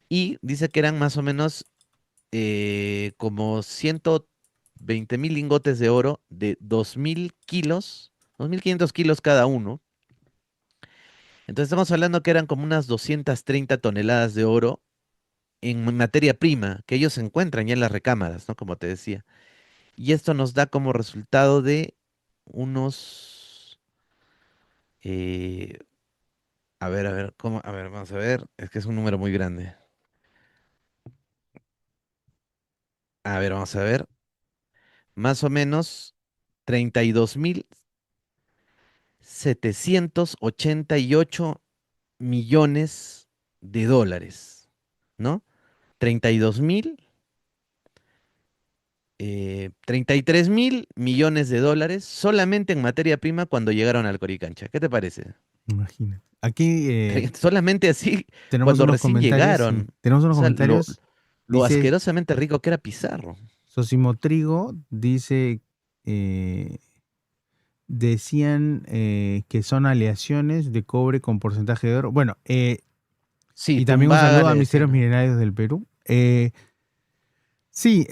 Y dice que eran más o menos como 120.000 lingotes de oro de 2.000 kilos, 2.500 kilos cada uno. Entonces estamos hablando que eran como unas 230 toneladas de oro en materia prima que ellos encuentran ya en las recámaras, ¿no? Como te decía. Y esto nos da como resultado de unos, eh, a ver, ¿cómo? A ver, vamos a ver, es que es un número muy grande. A ver, vamos a ver, más o menos 32.000 $788 millones, ¿no? 32.000, 33.000 millones de dólares solamente en materia prima cuando llegaron al Coricancha. ¿Qué te parece? Imagínate. Aquí Solamente así, tenemos cuando unos recién comentarios, sí. llegaron. Tenemos O unos sea, comentarios. lo Dice asquerosamente rico que era Pizarro. Sosimo Trigo, dice, eh, decían que son aleaciones de cobre con porcentaje de oro. Bueno, Sí, y también un Tumbaga saludo le a Misterios decían. Milenarios del Perú. Sí,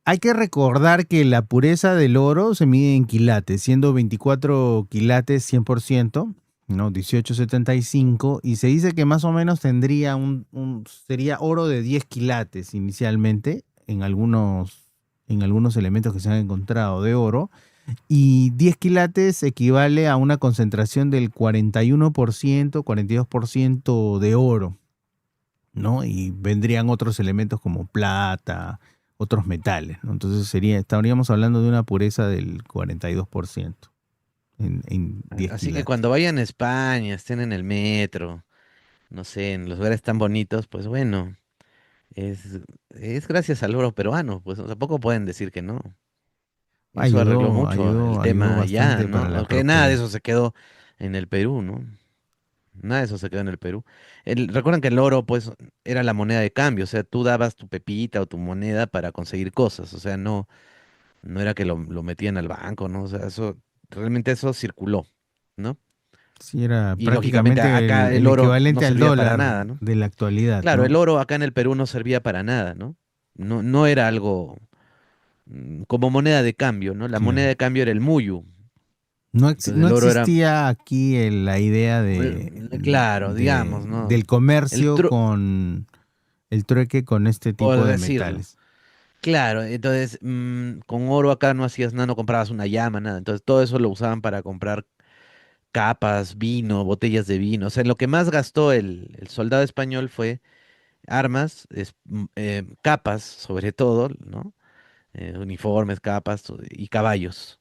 hay que recordar que la pureza del oro se mide en quilates, siendo 24 quilates 100%, ¿no? 1875, y se dice que más o menos tendría sería oro de 10 quilates inicialmente en algunos elementos que se han encontrado de oro, y 10 quilates equivale a una concentración del 41%, 42% de oro, ¿no? Y vendrían otros elementos como plata, otros metales, ¿no? Entonces estaríamos hablando de una pureza del 42% en 10 Así que quilates. cuando vayan a España, estén en el metro, no sé, en los lugares tan bonitos, pues bueno, es gracias al oro peruano, pues tampoco pueden decir que no. Eso arregló mucho el Ayudó tema allá, bastante ¿no? para la Aunque nada de prosperidad. eso se quedó en el Perú, ¿no? Nada de eso se quedó en el Perú. Recuerden que el oro, pues, era la moneda de cambio, o sea, tú dabas tu pepita o tu moneda para conseguir cosas, o sea, no era que lo metían al banco, ¿no? O sea, realmente eso circuló, ¿no? Sí, era Y lógicamente prácticamente acá el el oro no equivalente al servía para dólar nada, ¿no? de la actualidad, Claro, el ¿no? oro acá en el Perú no servía para nada, ¿no? No era algo como moneda de cambio, ¿no? La moneda Claro. de cambio era el muyu. Entonces No el oro era, existía aquí la idea claro, digamos, ¿no? del El comercio tru- con el trueque con este por tipo de decirlo. metales. Claro, entonces con oro acá no hacías nada, no comprabas una llama, nada. Entonces todo eso lo usaban para comprar capas, vino, botellas de vino. O sea, lo que más gastó el soldado español fue armas, capas sobre todo, ¿no? Uniformes, capas y caballos,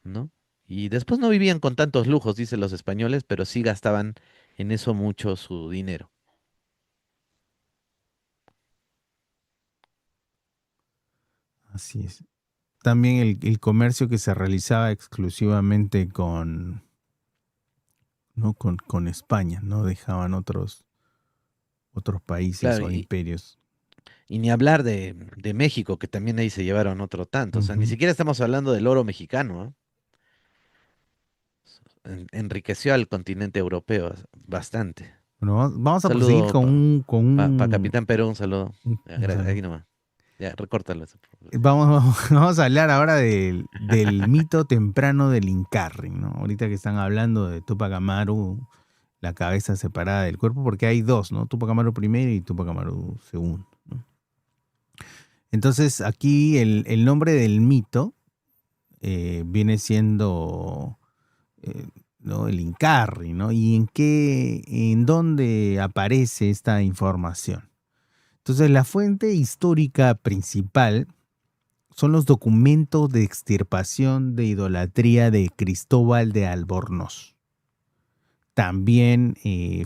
¿no? Y después no vivían con tantos lujos, dicen los españoles, pero sí gastaban en eso mucho su dinero. Así es. También el comercio que se realizaba exclusivamente ¿no? Con España, no dejaban otros países Claro, o imperios. y ni hablar de México, que también ahí se llevaron otro tanto. O sea, ni Ujú. siquiera estamos hablando del oro mexicano, ¿ah? Enriqueció al continente europeo bastante. Bueno, vamos a proseguir Saludo con Capitán Perú, un saludo. Ya, un ahí saludo. nomás. Ya, recórtalo eso. Vamos a hablar ahora del mito temprano del Incarri, ¿no? Ahorita que están hablando de Tupac Amaru, la cabeza separada del cuerpo, porque hay dos, ¿no? Tupac Amaru primero y Tupac Amaru segundo, ¿no? Entonces, aquí el nombre del mito viene siendo ¿no? El Incarri, ¿no? ¿Y en dónde aparece esta información? Entonces, la fuente histórica principal son los documentos de extirpación de idolatría de Cristóbal de Albornoz. También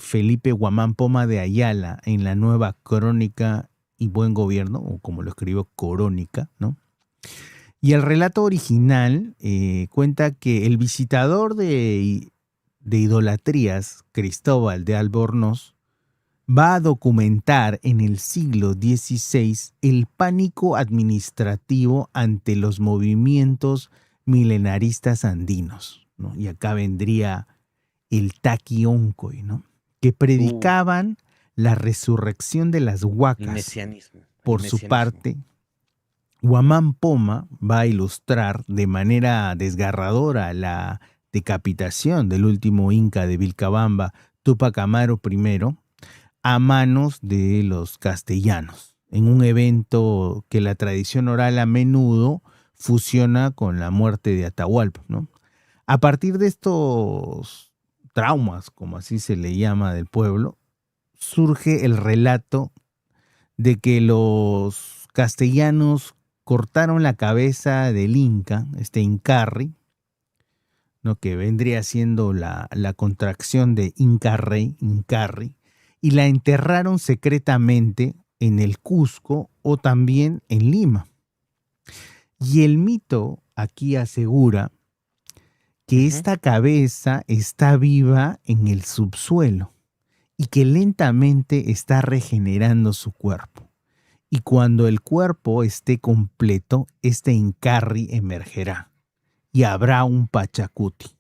Felipe Guamán Poma de Ayala en la nueva Crónica y Buen Gobierno, o como lo escribió Corónica, ¿no? Y el relato original cuenta que el visitador de idolatrías, Cristóbal de Albornoz, va a documentar en el siglo XVI el pánico administrativo ante los movimientos milenaristas andinos, ¿no? Y acá vendría el Taqui Oncoy, ¿no? Que Uh, predicaban la resurrección de las el huacas. mesianismo, el Por su mesianismo. parte, Guamán Poma va a ilustrar de manera desgarradora la decapitación del último inca de Vilcabamba, Tupac Amaru I, a manos de los castellanos, en un evento que la tradición oral a menudo fusiona con la muerte de Atahualpa, ¿no? A partir de estos traumas, como así se le llama del pueblo, surge el relato de que los castellanos cortaron la cabeza del Inca, este Incarri, ¿no? Que vendría siendo la contracción de Inca Rey, Incarri, y la enterraron secretamente en el Cusco o también en Lima. Y el mito aquí asegura que Ujú. esta cabeza está viva en el subsuelo y que lentamente está regenerando su cuerpo. Y cuando el cuerpo esté completo, este Incarri emergerá y habrá un Pachacuti,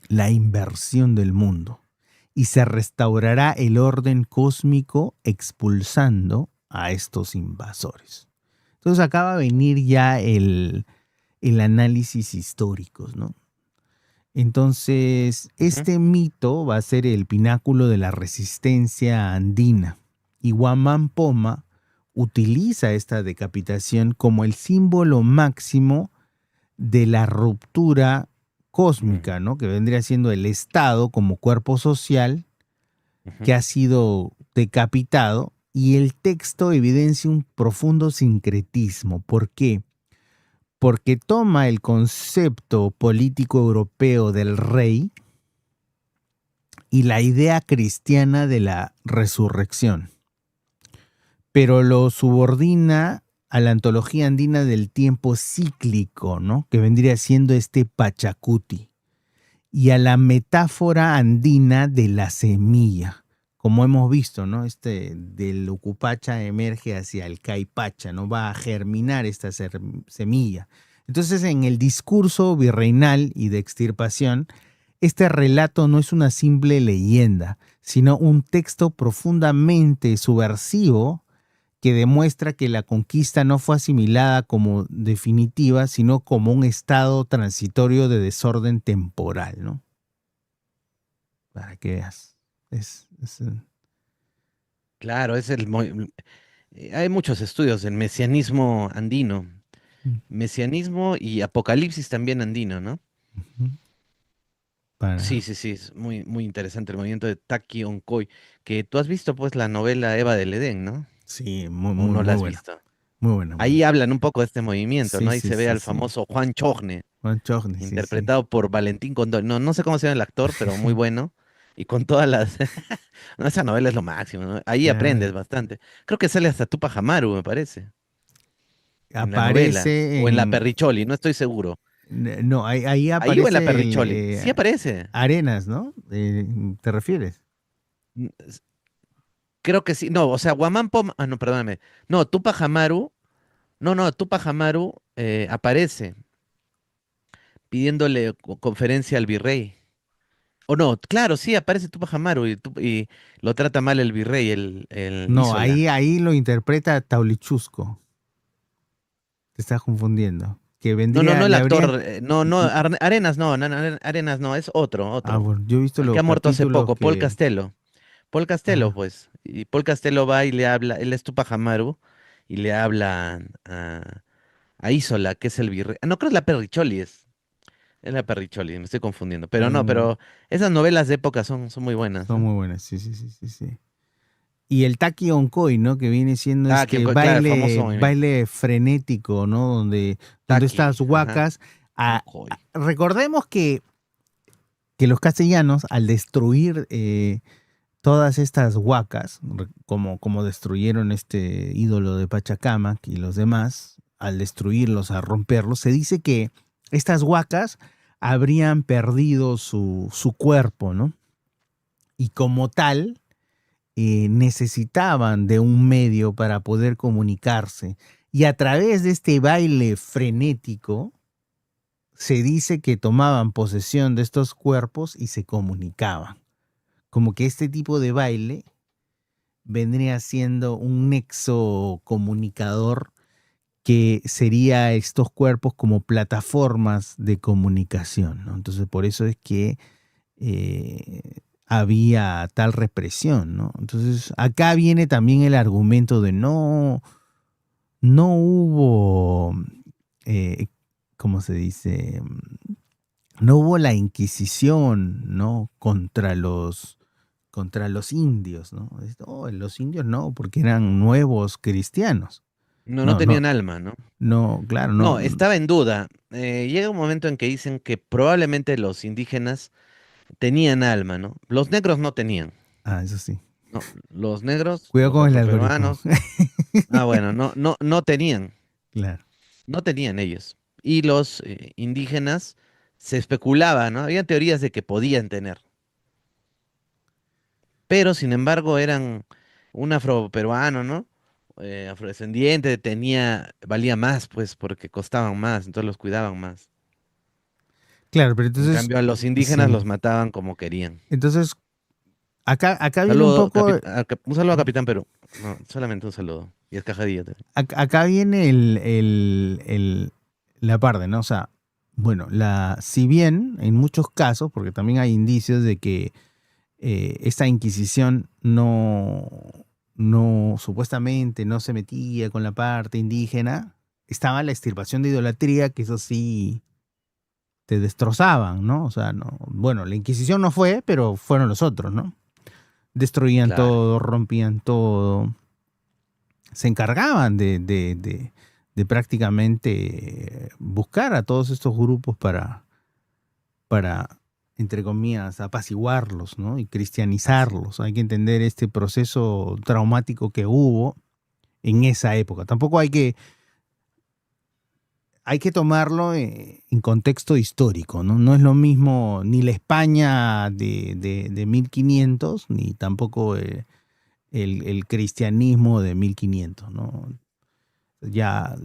la inversión del mundo, y se restaurará el orden cósmico expulsando a estos invasores. Entonces acaba de venir ya el análisis históricos, ¿no? Entonces, Ujú. este mito va a ser el pináculo de la resistencia andina. Y Guamán Poma utiliza esta decapitación como el símbolo máximo de la ruptura Mm. cósmica, ¿no? Que vendría siendo el Estado como cuerpo social Ujú. que ha sido decapitado, y el texto evidencia un profundo sincretismo. ¿Por qué? Porque toma el concepto político europeo del rey y la idea cristiana de la resurrección, pero lo subordina a la antología andina del tiempo cíclico, ¿no? Que vendría siendo este Pachacuti, y a la metáfora andina de la semilla, como hemos visto, ¿no? Este del Ucupacha emerge hacia el Caipacha, ¿no? Va a germinar esta semilla. Entonces, en el discurso virreinal y de extirpación, este relato no es una simple leyenda, sino un texto profundamente subversivo que demuestra que la conquista no fue asimilada como definitiva, sino como un estado transitorio de desorden temporal, ¿no? Para que veas. Es, Claro, hay muchos estudios del mesianismo andino, mesianismo y apocalipsis también andino, ¿no? ujú, Sí, para, sí, sí, es muy, muy interesante el movimiento de Taki Oncoy, que tú has visto pues la novela Eva del Edén, ¿no? sí, ¿O no la muy has buena. visto? Muy buena, muy Ahí buena. hablan un poco de este movimiento, Sí, ¿no? Ahí sí, se ve sí, al sí. famoso Juan Chogne, Juan Chogni, sí, sí. interpretado por Valentín Condón. No, no sé cómo se llama el actor, pero muy bueno. Y con todas las... No, esa novela es lo máximo, ¿no? Ahí Ya, aprendes bastante. Creo que sale hasta Tupac Amaru, me parece, en la novela. aparece O en la en... Perricholi, no estoy seguro. No, ahí Ahí o en la aparece Perricholi. Sí aparece. Arenas, ¿no? ¿Te refieres? Mm, Creo que sí. No, o sea, Guamán Poma... Ah, no, perdóname. No, Tupac Amaru... No, no, Tupac Amaru aparece pidiéndole conferencia al virrey. O no, claro, sí, aparece Tupac Amaru y lo trata mal el virrey, el No, Isola. ahí lo interpreta Taulichusco. Te estás confundiendo. Que No, no, no vendría, el le habría... actor, no, no, Arenas no, no, no, Arenas no, es otro, Ah, otro. bueno, yo he visto El que los ha muerto hace capítulos poco, Paul que... Castelo. Paul Castelo, Ah, pues. Y Paul Castelo va y le habla, él es Tupac Amaru, y le habla a Isola, que es el virrey. Ah, no, creo que es la Perricholi es la Perricholi, me estoy confundiendo. Pero no, mm, pero esas novelas de época son muy buenas, son ¿no? muy buenas, sí, sí, sí, sí, sí. Y el Taki Onkoi, ¿no? Que viene siendo Ah, este claro, el famoso movimiento. baile frenético, ¿no? Donde estas Taki, ajá, huacas... Onkoi. recordemos que los castellanos, al destruir todas estas huacas, como destruyeron este ídolo de Pachacamac y los demás, al destruirlos, a romperlos, se dice que estas huacas habrían perdido su cuerpo, ¿no? Y como tal, necesitaban de un medio para poder comunicarse. Y a través de este baile frenético, se dice que tomaban posesión de estos cuerpos y se comunicaban. Como que este tipo de baile vendría siendo un nexo comunicador que sería estos cuerpos como plataformas de comunicación, ¿no? Entonces, por eso es que había tal represión, ¿no? Entonces, acá viene también el argumento de no hubo, eh, ¿cómo se dice? No hubo la Inquisición, ¿no? Contra los indios, ¿no? Oh, los indios no, porque eran nuevos cristianos. No, no No, no, tenían alma, ¿no? no, claro, no. No, estaba en duda. Llega un momento en que dicen que probablemente los indígenas tenían alma, ¿no? Los negros no tenían, Ah, eso sí. ¿no? Los negros, Cuidado los con el algoritmo. afroperuanos, bueno, no tenían, Claro. no tenían ellos. Y los indígenas se especulaba, ¿no? Había teorías de que podían tener, pero sin embargo eran un afroperuano, ¿no? Afrodescendiente, valía más, pues, porque costaban más, entonces los cuidaban más. Claro, pero En entonces, cambio, a los indígenas sí. los mataban como querían. Entonces, acá viene un poco, Un saludo a Capitán Perú. No, solamente un saludo. Y es cajadilla también. acá viene la parte, ¿no? O sea, bueno, si bien en muchos casos, porque también hay indicios de que esta Inquisición no, supuestamente no se metía con la parte indígena, estaba la extirpación de idolatría, que eso sí te destrozaban, ¿no? O sea, no, bueno, la Inquisición no fue, pero fueron los otros, ¿no? Destruían Claro. todo, rompían todo, se encargaban de prácticamente buscar a todos estos grupos para, entre comillas, apaciguarlos, ¿no? Y Así. cristianizarlos. Hay que entender este proceso traumático que hubo en esa época. Tampoco hay que tomarlo en contexto histórico, ¿no? No es lo mismo ni la España de 1500, ni tampoco el cristianismo de 1500, ¿no? Ya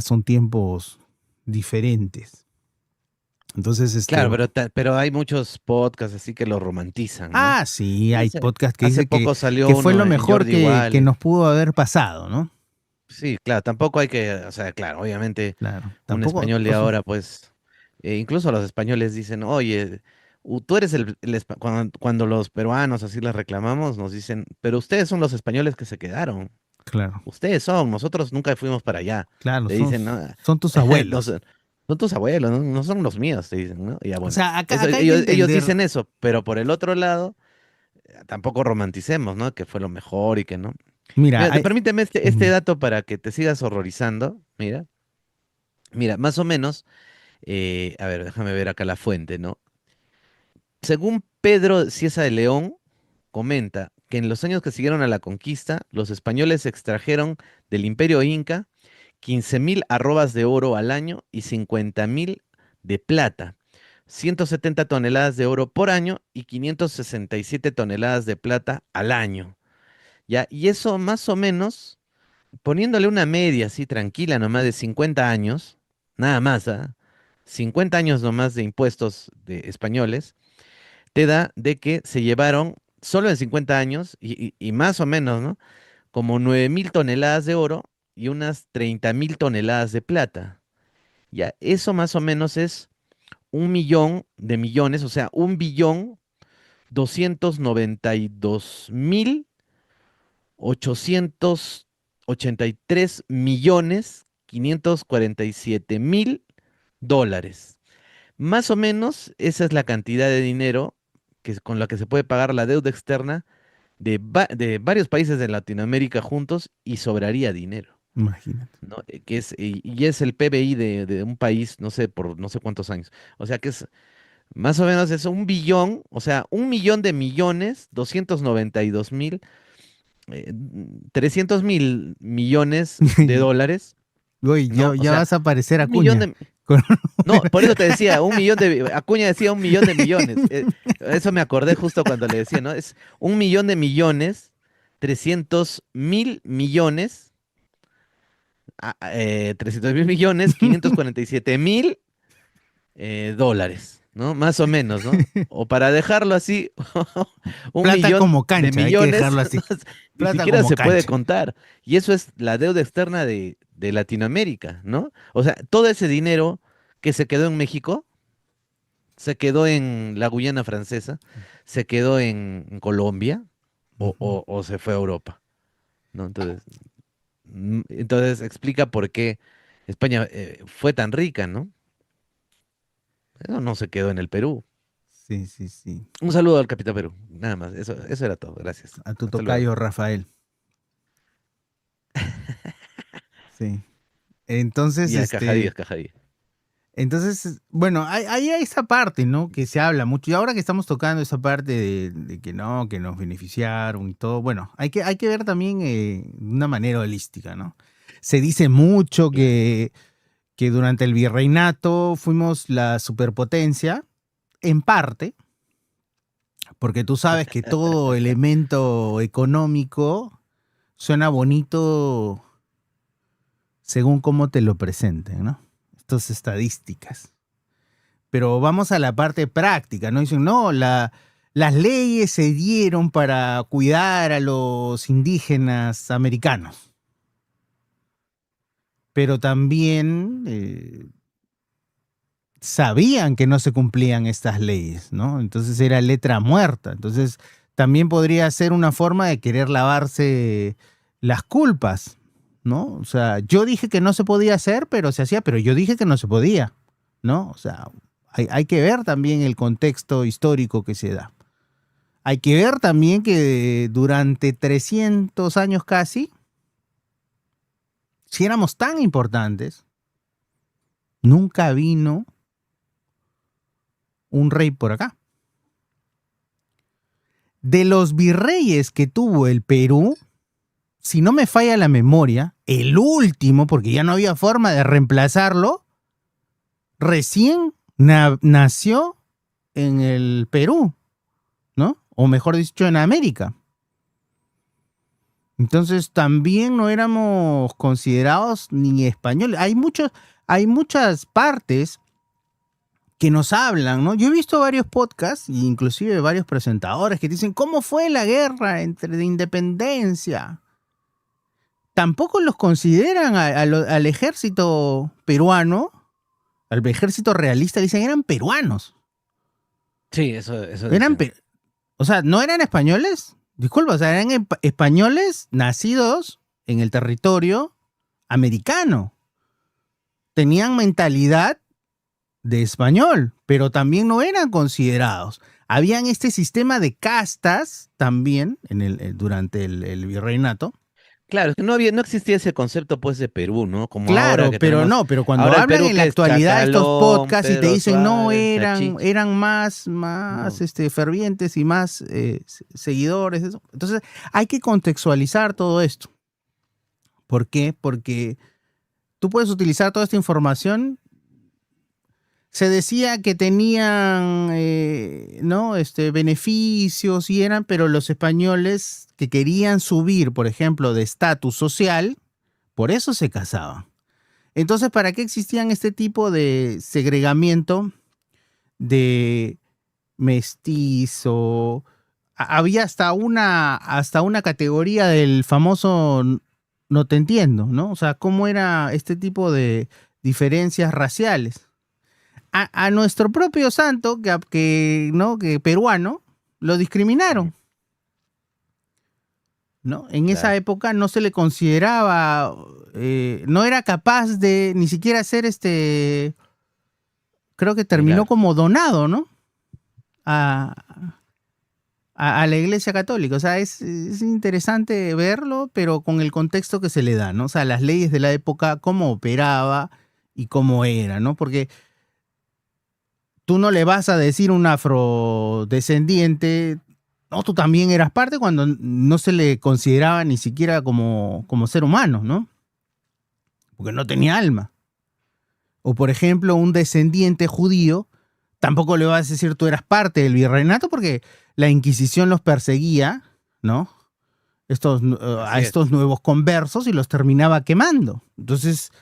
son tiempos diferentes. Entonces, Claro, pero hay muchos podcasts así que lo romantizan, ¿no? sí, hay podcast que Hace dice poco salió que fue uno lo en mejor Jordi que Wild. nos pudo haber pasado, ¿no? Sí, claro, tampoco hay que, o sea, claro, obviamente Claro, un tampoco, español de o sea, ahora, pues, incluso los españoles dicen, oye, tú eres cuando los peruanos así les reclamamos, nos dicen, pero ustedes son los españoles que se quedaron. claro, Ustedes son, nosotros nunca fuimos para allá. claro, Te son, dicen, ¿no? son tus No abuelos. son, son tus abuelos, ¿no? No son los míos, te dicen, ¿no? Y ya O bueno, sea, acá, eso, acá hay que ellos entender, dicen eso, pero por el otro lado, tampoco romanticemos, ¿no? Que fue lo mejor y que no. mira, Mira, permíteme este ujú, dato para que te sigas horrorizando. Mira, más o menos, a ver, déjame ver acá la fuente, ¿no? Según Pedro Cieza de León, comenta que en los años que siguieron a la conquista, los españoles extrajeron del Imperio Inca 15.000 arrobas de oro al año y 50.000 de plata, 170 toneladas de oro por año y 567 toneladas de plata al año. ¿Ya? Y eso más o menos, poniéndole una media así tranquila nomás de 50 años, nada más, ¿ah? 50 años nomás de impuestos de españoles, te da de que se llevaron solo en 50 años y más o menos, ¿no? Como 9.000 toneladas de oro y unas 30.000 toneladas de plata. Ya, eso más o menos es 1 millón de millones, o sea, 1.292.883.547.000 dólares. Más o menos esa es la cantidad de dinero con la que se puede pagar la deuda externa de varios países de Latinoamérica juntos y sobraría dinero, imagínate. ¿no? Y es el PBI de un país, no sé, por no sé cuántos años. O sea que es más o menos es 1 billón, o sea, 1 millón de millones, 292.000, 300.000 millones de dólares, Güey, ¿no? O ya sea, vas a aparecer un millón Acuña. de... No, por eso te decía, Acuña decía 1 millón de millones. Eso me acordé justo cuando le decía, ¿no? Es 1 millón de millones, 300.000 millones, 300.000 millones, 547.000 dólares, ¿no? Más o menos, ¿no? O para dejarlo así, un Plata millón como de cancha, hay que millones, dejarlo no, así. ni Plata siquiera como se puede cancha. contar. Y eso es la deuda externa de Latinoamérica, ¿no? O sea, todo ese dinero que se quedó en México, se quedó en la Guyana Francesa, se quedó en Colombia Ujú. o se fue a Europa, ¿no? Entonces explica por qué España fue tan rica, ¿no? Eso no se quedó en el Perú. Sí, sí, sí. Un saludo al Capitán Perú, nada más, eso era todo, gracias. A tu Hasta luego. tocayo Rafael. Sí. Entonces, Ya, Cajadías, Cajadías. entonces, bueno, hay esa parte, ¿no? Que se habla mucho. Y ahora que estamos tocando esa parte de que no, que nos beneficiaron y todo, bueno, hay que ver también de una manera holística, ¿no? Se dice mucho Claro. que durante el virreinato fuimos la superpotencia, en parte, porque tú sabes que todo elemento económico suena bonito según cómo te lo presenten, ¿no? Estas estadísticas. Pero vamos a la parte práctica, ¿no? Dicen, no, las leyes se dieron para cuidar a los indígenas americanos, pero también sabían que no se cumplían estas leyes, ¿no? Entonces era letra muerta. Entonces también podría ser una forma de querer lavarse las culpas, ¿no? O sea, yo dije que no se podía hacer, pero se hacía, pero yo dije que no se podía, ¿no? O sea, hay que ver también el contexto histórico que se da. Hay que ver también que durante 300 años casi, si éramos tan importantes, nunca vino un rey por acá. De los virreyes que tuvo el Perú, si no me falla la memoria, el último, porque ya no había forma de reemplazarlo, recién nació en el Perú, ¿no? O mejor dicho, en América. Entonces también no éramos considerados ni españoles. Hay muchas partes que nos hablan, ¿no? Yo he visto varios podcasts, inclusive varios presentadores que dicen, ¿cómo fue la guerra de independencia? Tampoco los consideran al ejército peruano, al ejército realista, dicen, eran peruanos. Sí, eso Eran, dicen. o sea, ¿no eran españoles? Disculpa, o sea, eran españoles nacidos en el territorio americano. Tenían mentalidad de español, pero también no eran considerados. Habían este sistema de castas también durante el virreinato. Claro, es que no existía ese concepto pues de Perú, ¿no? Como ahora Claro, que pero tenemos, no, pero cuando ahora el hablan Perú en la que es actualidad estos Chacalón, podcasts y te Pedro dicen no Suárez, eran, Chachich. eran más, No, fervientes y más seguidores, eso. Entonces hay que contextualizar todo esto. ¿Por qué? Porque tú puedes utilizar toda esta información. Se decía que tenían ¿no? Beneficios y eran, pero los españoles que querían subir, por ejemplo, de estatus social, por eso se casaban. Entonces, ¿para qué existían este tipo de segregamiento de mestizo? Había hasta una categoría del famoso no te entiendo, ¿no? O sea, ¿cómo era este tipo de diferencias raciales? A nuestro propio santo, ¿no? Que peruano, lo ujú, discriminaron, ¿no? En esa claro, época no se le consideraba, no era capaz de ni siquiera ser creo que terminó claro. como donado, ¿no? A, a la Iglesia Católica. O sea, es interesante verlo, pero con el contexto que se le da, ¿no? O sea, las leyes de la época, cómo operaba y cómo era, ¿no? Porque tú no le vas a decir a un afrodescendiente, no, tú también eras parte cuando no se le consideraba ni siquiera como ser humano, ¿no? Porque no tenía alma. O por ejemplo, un descendiente judío, tampoco le vas a decir tú eras parte del virreinato porque la Inquisición los perseguía, ¿no? A Así es. estos nuevos conversos y los terminaba quemando. Entonces,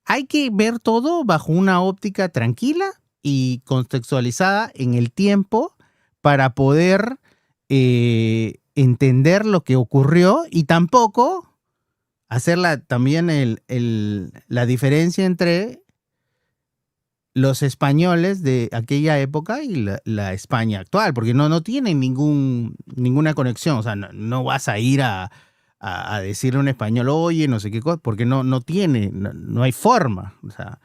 hay que ver todo bajo una óptica tranquila y contextualizada en el tiempo para poder entender lo que ocurrió y tampoco hacer también la diferencia entre los españoles de aquella época y la España actual, porque no tienen ninguna conexión. O sea, no vas a ir a decirle a un español, oye, no sé qué cosa, porque no tiene, no hay forma. O sea,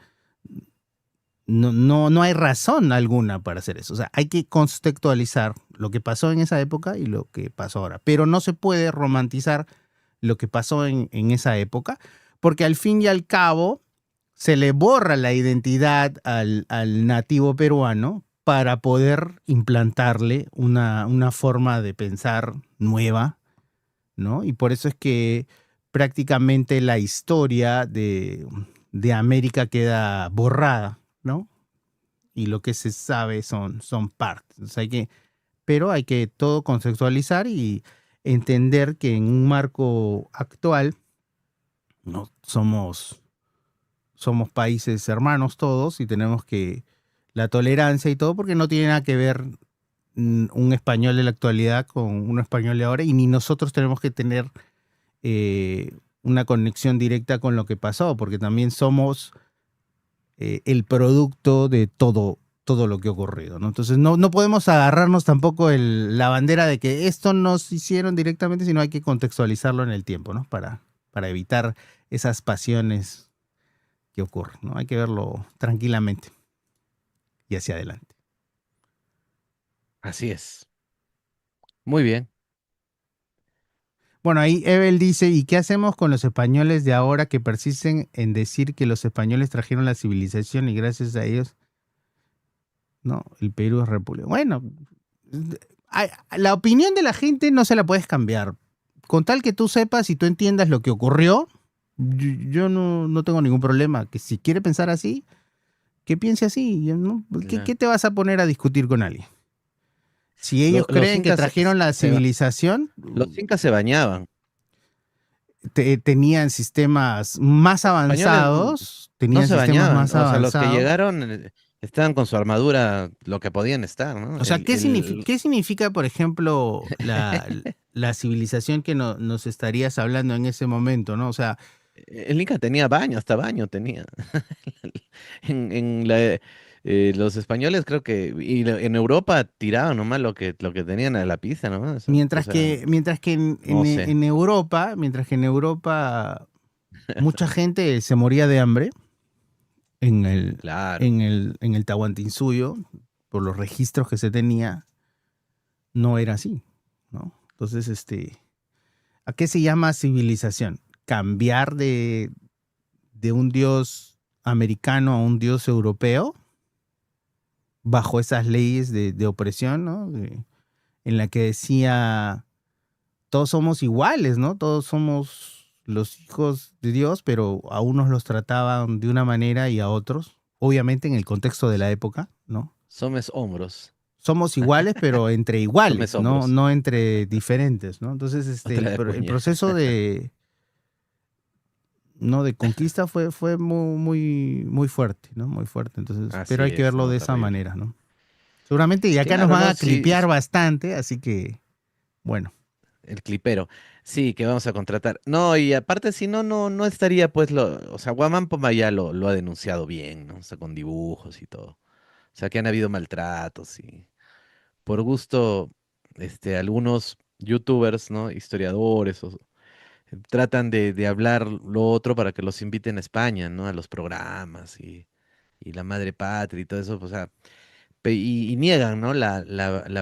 no hay razón alguna para hacer eso. O sea, hay que contextualizar lo que pasó en esa época y lo que pasó ahora. Pero no se puede romantizar lo que pasó en esa época, porque al fin y al cabo se le borra la identidad al nativo peruano para poder implantarle una forma de pensar nueva, ¿no? Y por eso es que prácticamente la historia de América queda borrada, ¿no? Y lo que se sabe son partes. O sea, pero hay que todo contextualizar y entender que en un marco actual, ¿no? Somos países hermanos todos y tenemos que la tolerancia y todo, porque no tiene nada que ver un español de la actualidad con un español de ahora, y ni nosotros tenemos que tener una conexión directa con lo que pasó, porque también somos el producto de todo lo que ha ocurrido, ¿no? Entonces no podemos agarrarnos tampoco la bandera de que esto nos hicieron directamente, sino hay que contextualizarlo en el tiempo, ¿no? Para evitar esas pasiones que ocurren, ¿no? Hay que verlo tranquilamente y hacia adelante. Así es. Muy bien. Bueno, ahí Evel dice, ¿y qué hacemos con los españoles de ahora que persisten en decir que los españoles trajeron la civilización y gracias a ellos, no, el Perú es república? Bueno, la opinión de la gente no se la puedes cambiar. Con tal que tú sepas y tú entiendas lo que ocurrió, yo no tengo ningún problema. Que si quiere pensar así, que piense así. ¿No? ¿Qué Ya. te vas a poner a discutir con alguien? Si ellos Los creen que incas trajeron la civilización, los incas se bañaban. tenían sistemas más Los españoles avanzados, no tenían se sistemas bañaban. más O sea, los que avanzados. llegaron estaban con su armadura lo que podían estar, ¿no? O sea, ¿qué significa, por ejemplo, la civilización que nos estarías hablando en ese momento, ¿no? O sea, el Inca tenía baño, hasta baño tenía. Los españoles creo que, en Europa tiraban nomás lo que tenían a la pizza nomás. O sea, mientras que no sé. Mientras que en Europa mucha gente se moría de hambre en Claro. en el Tahuantinsuyo, por los registros que se tenía, no era así, ¿no? Entonces, ¿a qué se llama civilización? Cambiar de un dios americano a un dios europeo bajo esas leyes de opresión, ¿no? En la que decía, todos somos iguales, ¿no? Todos somos los hijos de Dios, pero a unos los trataban de una manera y a otros, obviamente en el contexto de la época, ¿no? Somes hombros. Somos iguales, pero entre Somes iguales, ¿no? hombros. No entre diferentes, ¿no? Entonces, Otra de el puñe. proceso no, de conquista fue muy fuerte, ¿no? Muy fuerte. Entonces, pero Así hay que es, verlo no, de esa terrible. manera, ¿no? Seguramente, y acá nos Claro, van no, a sí, clipear bastante, así que, bueno. el clipero. Sí, que vamos a contratar. No, y aparte, si no, no estaría, pues, o sea, Guamán ya lo ha denunciado bien, ¿no? O sea, con dibujos y todo. O sea, que han habido maltratos y por gusto, algunos youtubers, ¿no? Historiadores, tratan de hablar lo otro para que los inviten a España, ¿no? A los programas y la madre patria y todo eso, o sea, y niegan, ¿no? La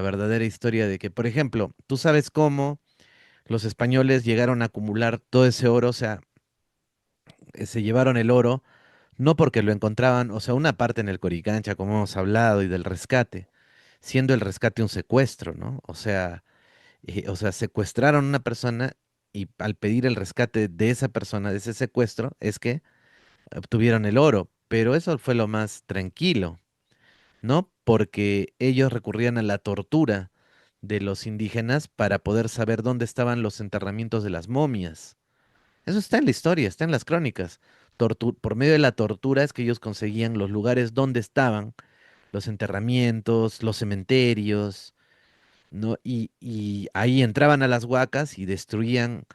verdadera historia de que, por ejemplo, tú sabes cómo los españoles llegaron a acumular todo ese oro, o sea, se llevaron el oro, no porque lo encontraban, o sea, una parte en el Coricancha, como hemos hablado, y del rescate, siendo el rescate un secuestro, ¿no? O sea, secuestraron a una persona y al pedir el rescate de esa persona, de ese secuestro, es que obtuvieron el oro, pero eso fue lo más tranquilo, ¿no? Porque ellos recurrían a la tortura de los indígenas para poder saber dónde estaban los enterramientos de las momias. Eso está en la historia, está en las crónicas. Por medio de la tortura es que ellos conseguían los lugares donde estaban los enterramientos, los cementerios, ¿no? Y ahí entraban a las huacas y destruían,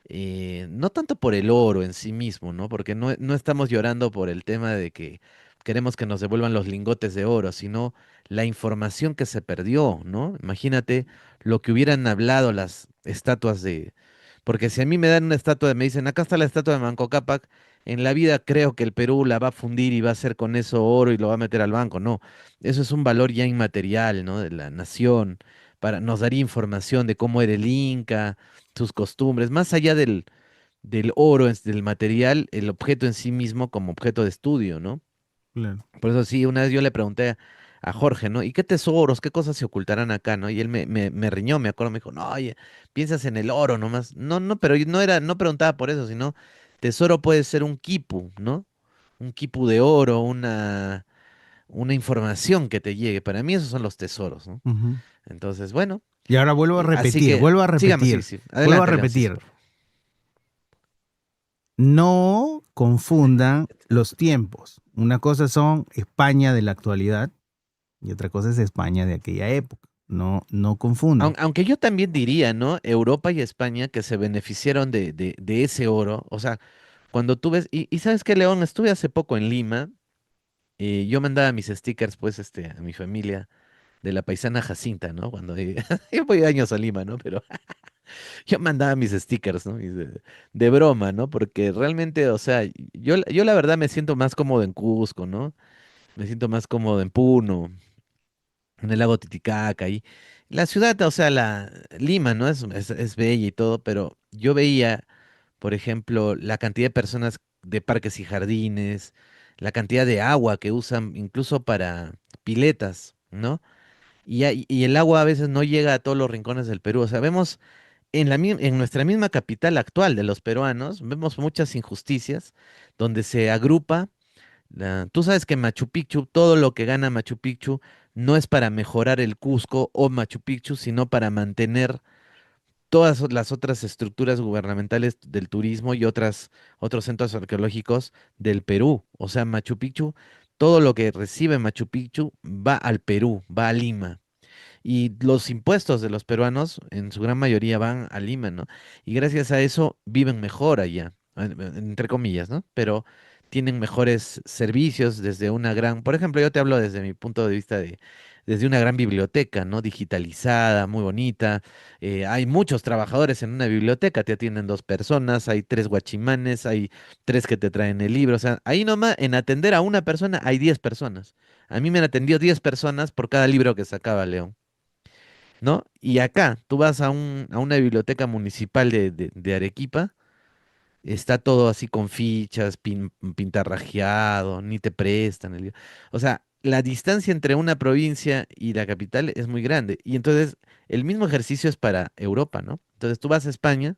no tanto por el oro en sí mismo, ¿no? Porque no estamos llorando por el tema de que queremos que nos devuelvan los lingotes de oro, sino la información que se perdió, ¿no? Imagínate lo que hubieran hablado las estatuas de... Porque si a mí me dan una estatua, me dicen, acá está la estatua de Manco Cápac, en la vida creo que el Perú la va a fundir y va a hacer con eso oro y lo va a meter al banco. No, eso es un valor ya inmaterial, ¿no? De la nación, nos daría información de cómo era el Inca, sus costumbres, más allá del oro, del material, el objeto en sí mismo como objeto de estudio, ¿no? Claro. Por eso sí, una vez yo le pregunté a Jorge, ¿no? ¿Y qué tesoros, qué cosas se ocultarán acá, ¿no? Y él me riñó, me acuerdo, me dijo, no, oye, piensas en el oro nomás. No, no, pero yo no preguntaba por eso, sino tesoro puede ser un quipu, ¿no? Un quipu de oro, una información que te llegue. Para mí esos son los tesoros, ¿no? Ujú. Entonces, bueno, Y ahora así que, vuelvo a sigamos, sí, repetir, sí. vuelvo a Adelante, Leoncito, repetir. por favor. No confundan los tiempos. Una cosa son España de la actualidad y otra cosa es España de aquella época. No, no confundan. Aunque yo también diría, ¿no? Europa y España que se beneficiaron de ese oro. O sea, cuando tú ves, y sabes qué, León, estuve hace poco en Lima, y yo mandaba mis stickers, pues, a mi familia de la paisana Jacinta, ¿no? Cuando yo voy años a Lima, ¿no? Pero yo mandaba mis stickers, ¿no? De broma, ¿no? Porque realmente, o sea, yo la verdad me siento más cómodo en Cusco, ¿no? Me siento más cómodo en Puno, en el lago Titicaca y la ciudad, o sea, la Lima, ¿no? Es bella y todo, pero yo veía, por ejemplo, la cantidad de personas de parques y jardines, la cantidad de agua que usan incluso para piletas, ¿no? Y el agua a veces no llega a todos los rincones del Perú. O sea, vemos en nuestra misma capital actual de los peruanos, vemos muchas injusticias donde se agrupa tú sabes que Machu Picchu, todo lo que gana Machu Picchu no es para mejorar el Cusco o Machu Picchu, sino para mantener todas las otras estructuras gubernamentales del turismo y otros centros arqueológicos del Perú. O sea, Machu Picchu, todo lo que recibe Machu Picchu va al Perú, va a Lima. Y los impuestos de los peruanos, en su gran mayoría, van a Lima, ¿no? Y gracias a eso viven mejor allá, entre comillas, ¿no? Pero tienen mejores servicios desde una gran, por ejemplo, yo te hablo desde mi punto de vista desde una gran biblioteca, ¿no? Digitalizada, muy bonita. Hay muchos trabajadores en una biblioteca, te atienden dos personas, hay tres guachimanes, hay tres que te traen el libro. O sea, ahí nomás en atender a una persona hay 10 personas. A mí me han atendido 10 personas por cada libro que sacaba León. ¿No? Y acá, tú vas a una biblioteca municipal de Arequipa, está todo así con fichas, pintarrajeado, ni te prestan el libro. O sea, la distancia entre una provincia y la capital es muy grande. Y entonces, el mismo ejercicio es para Europa, ¿no? Entonces, tú vas a España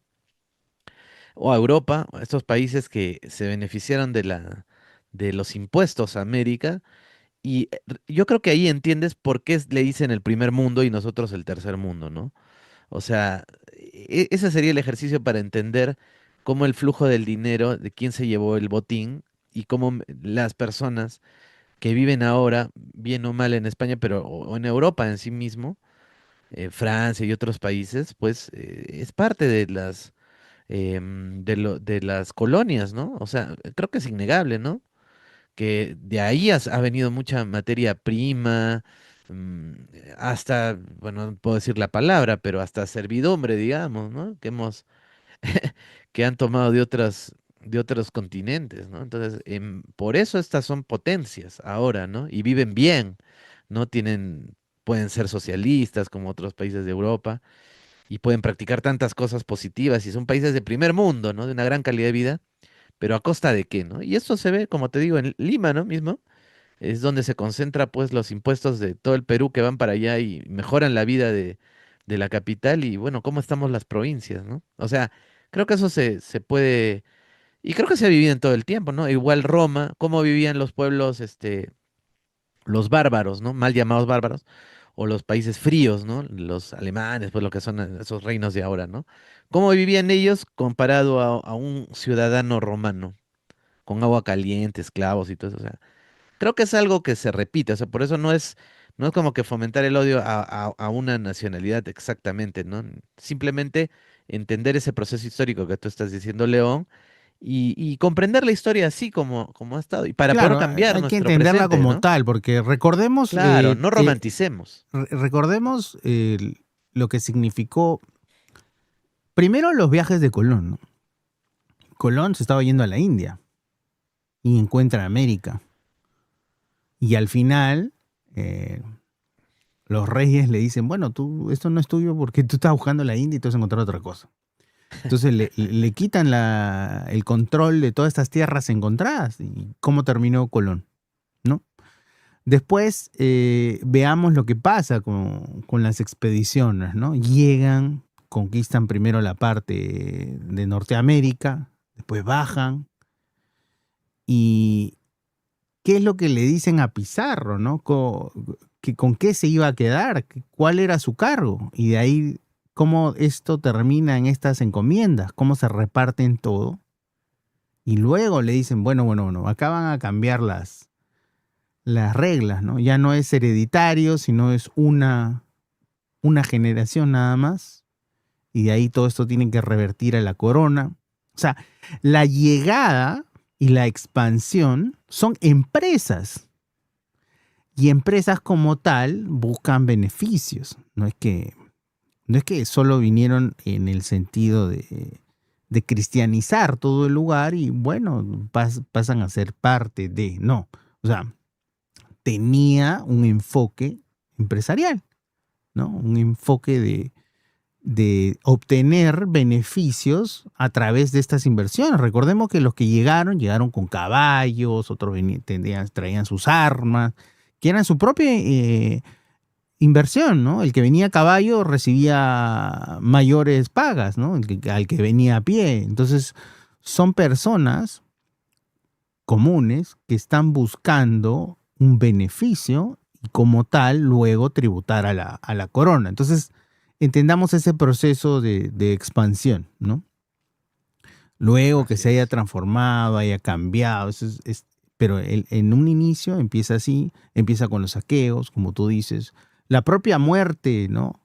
o a Europa, a estos países que se beneficiaron de los impuestos a América, y yo creo que ahí entiendes por qué le dicen el primer mundo y nosotros el tercer mundo, ¿no? O sea, ese sería el ejercicio para entender cómo el flujo del dinero, de quién se llevó el botín y cómo las personas que viven ahora, bien o mal en España, pero o en Europa en sí mismo, Francia y otros países, pues es parte de de las colonias, ¿no? O sea, creo que es innegable, ¿no? Que de ahí ha venido mucha materia prima, mm, hasta, bueno, no puedo decir la palabra, pero hasta servidumbre, digamos, ¿no? Que han tomado de otros continentes, ¿no? Entonces, por eso estas son potencias ahora, ¿no? Y viven bien, ¿no? Pueden ser socialistas como otros países de Europa y pueden practicar tantas cosas positivas y son países de primer mundo, ¿no? De una gran calidad de vida, pero ¿a costa de qué, no? Y esto se ve, como te digo, en Lima, ¿no? Mismo es donde se concentra pues los impuestos de todo el Perú que van para allá y mejoran la vida de la capital y bueno, cómo estamos las provincias, ¿no? O sea, creo que eso se puede, y creo que se ha vivido en todo el tiempo, ¿no? Igual Roma, cómo vivían los pueblos, los bárbaros, ¿no? Mal llamados bárbaros, o los países fríos, ¿no? Los alemanes, pues lo que son esos reinos de ahora, ¿no? ¿Cómo vivían ellos comparado a un ciudadano romano, con agua caliente, esclavos y todo eso? O sea, creo que es algo que se repite, o sea, por eso no es como que fomentar el odio a una nacionalidad exactamente, ¿no? Simplemente entender ese proceso histórico que tú estás diciendo, León, y comprender la historia así como ha estado, y para poder Claro, cambiar hay que nuestro entenderla presente, como ¿no? tal, porque recordemos, Claro, no romanticemos. recordemos lo que significó primero los viajes de Colón, ¿no? Colón se estaba yendo a la India y encuentra América. Y al final, eh, los reyes le dicen, bueno, esto no es tuyo porque tú estás buscando la India y tú vas a encontrar otra cosa. Entonces le quitan el control de todas estas tierras encontradas. ¿Y cómo terminó Colón? ¿No? Después veamos lo que pasa con las expediciones, ¿no? Llegan, conquistan primero la parte de Norteamérica, después bajan, y ¿qué es lo que le dicen a Pizarro, ¿no? ¿Con qué se iba a quedar? ¿Cuál era su cargo? Y de ahí, cómo esto termina en estas encomiendas, cómo se reparten todo. Y luego le dicen, bueno, acá van a cambiar las reglas, ¿no? Ya no es hereditario, sino es una generación nada más. Y de ahí todo esto tiene que revertir a la corona. O sea, la llegada y la expansión son empresas. Y empresas como tal buscan beneficios. No es que solo vinieron en el sentido de cristianizar todo el lugar y bueno, pasan a ser parte de. No. O sea, tenía un enfoque empresarial, ¿no? Un enfoque de obtener beneficios a través de estas inversiones. Recordemos que los que llegaron con caballos, otros traían sus armas, que eran su propia inversión, ¿no? El que venía a caballo recibía mayores pagas, ¿no? Al que venía a pie. Entonces, son personas comunes que están buscando un beneficio y como tal luego tributar a la corona. Entonces, entendamos ese proceso de expansión, ¿no? Luego que Así se haya es. transformado, haya cambiado, pero en un inicio empieza así, empieza con los saqueos, como tú dices, la propia muerte, ¿no?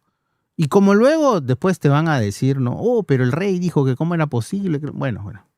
Y como luego después te van a decir, ¿no? Oh, pero el rey dijo que cómo era posible. Bueno,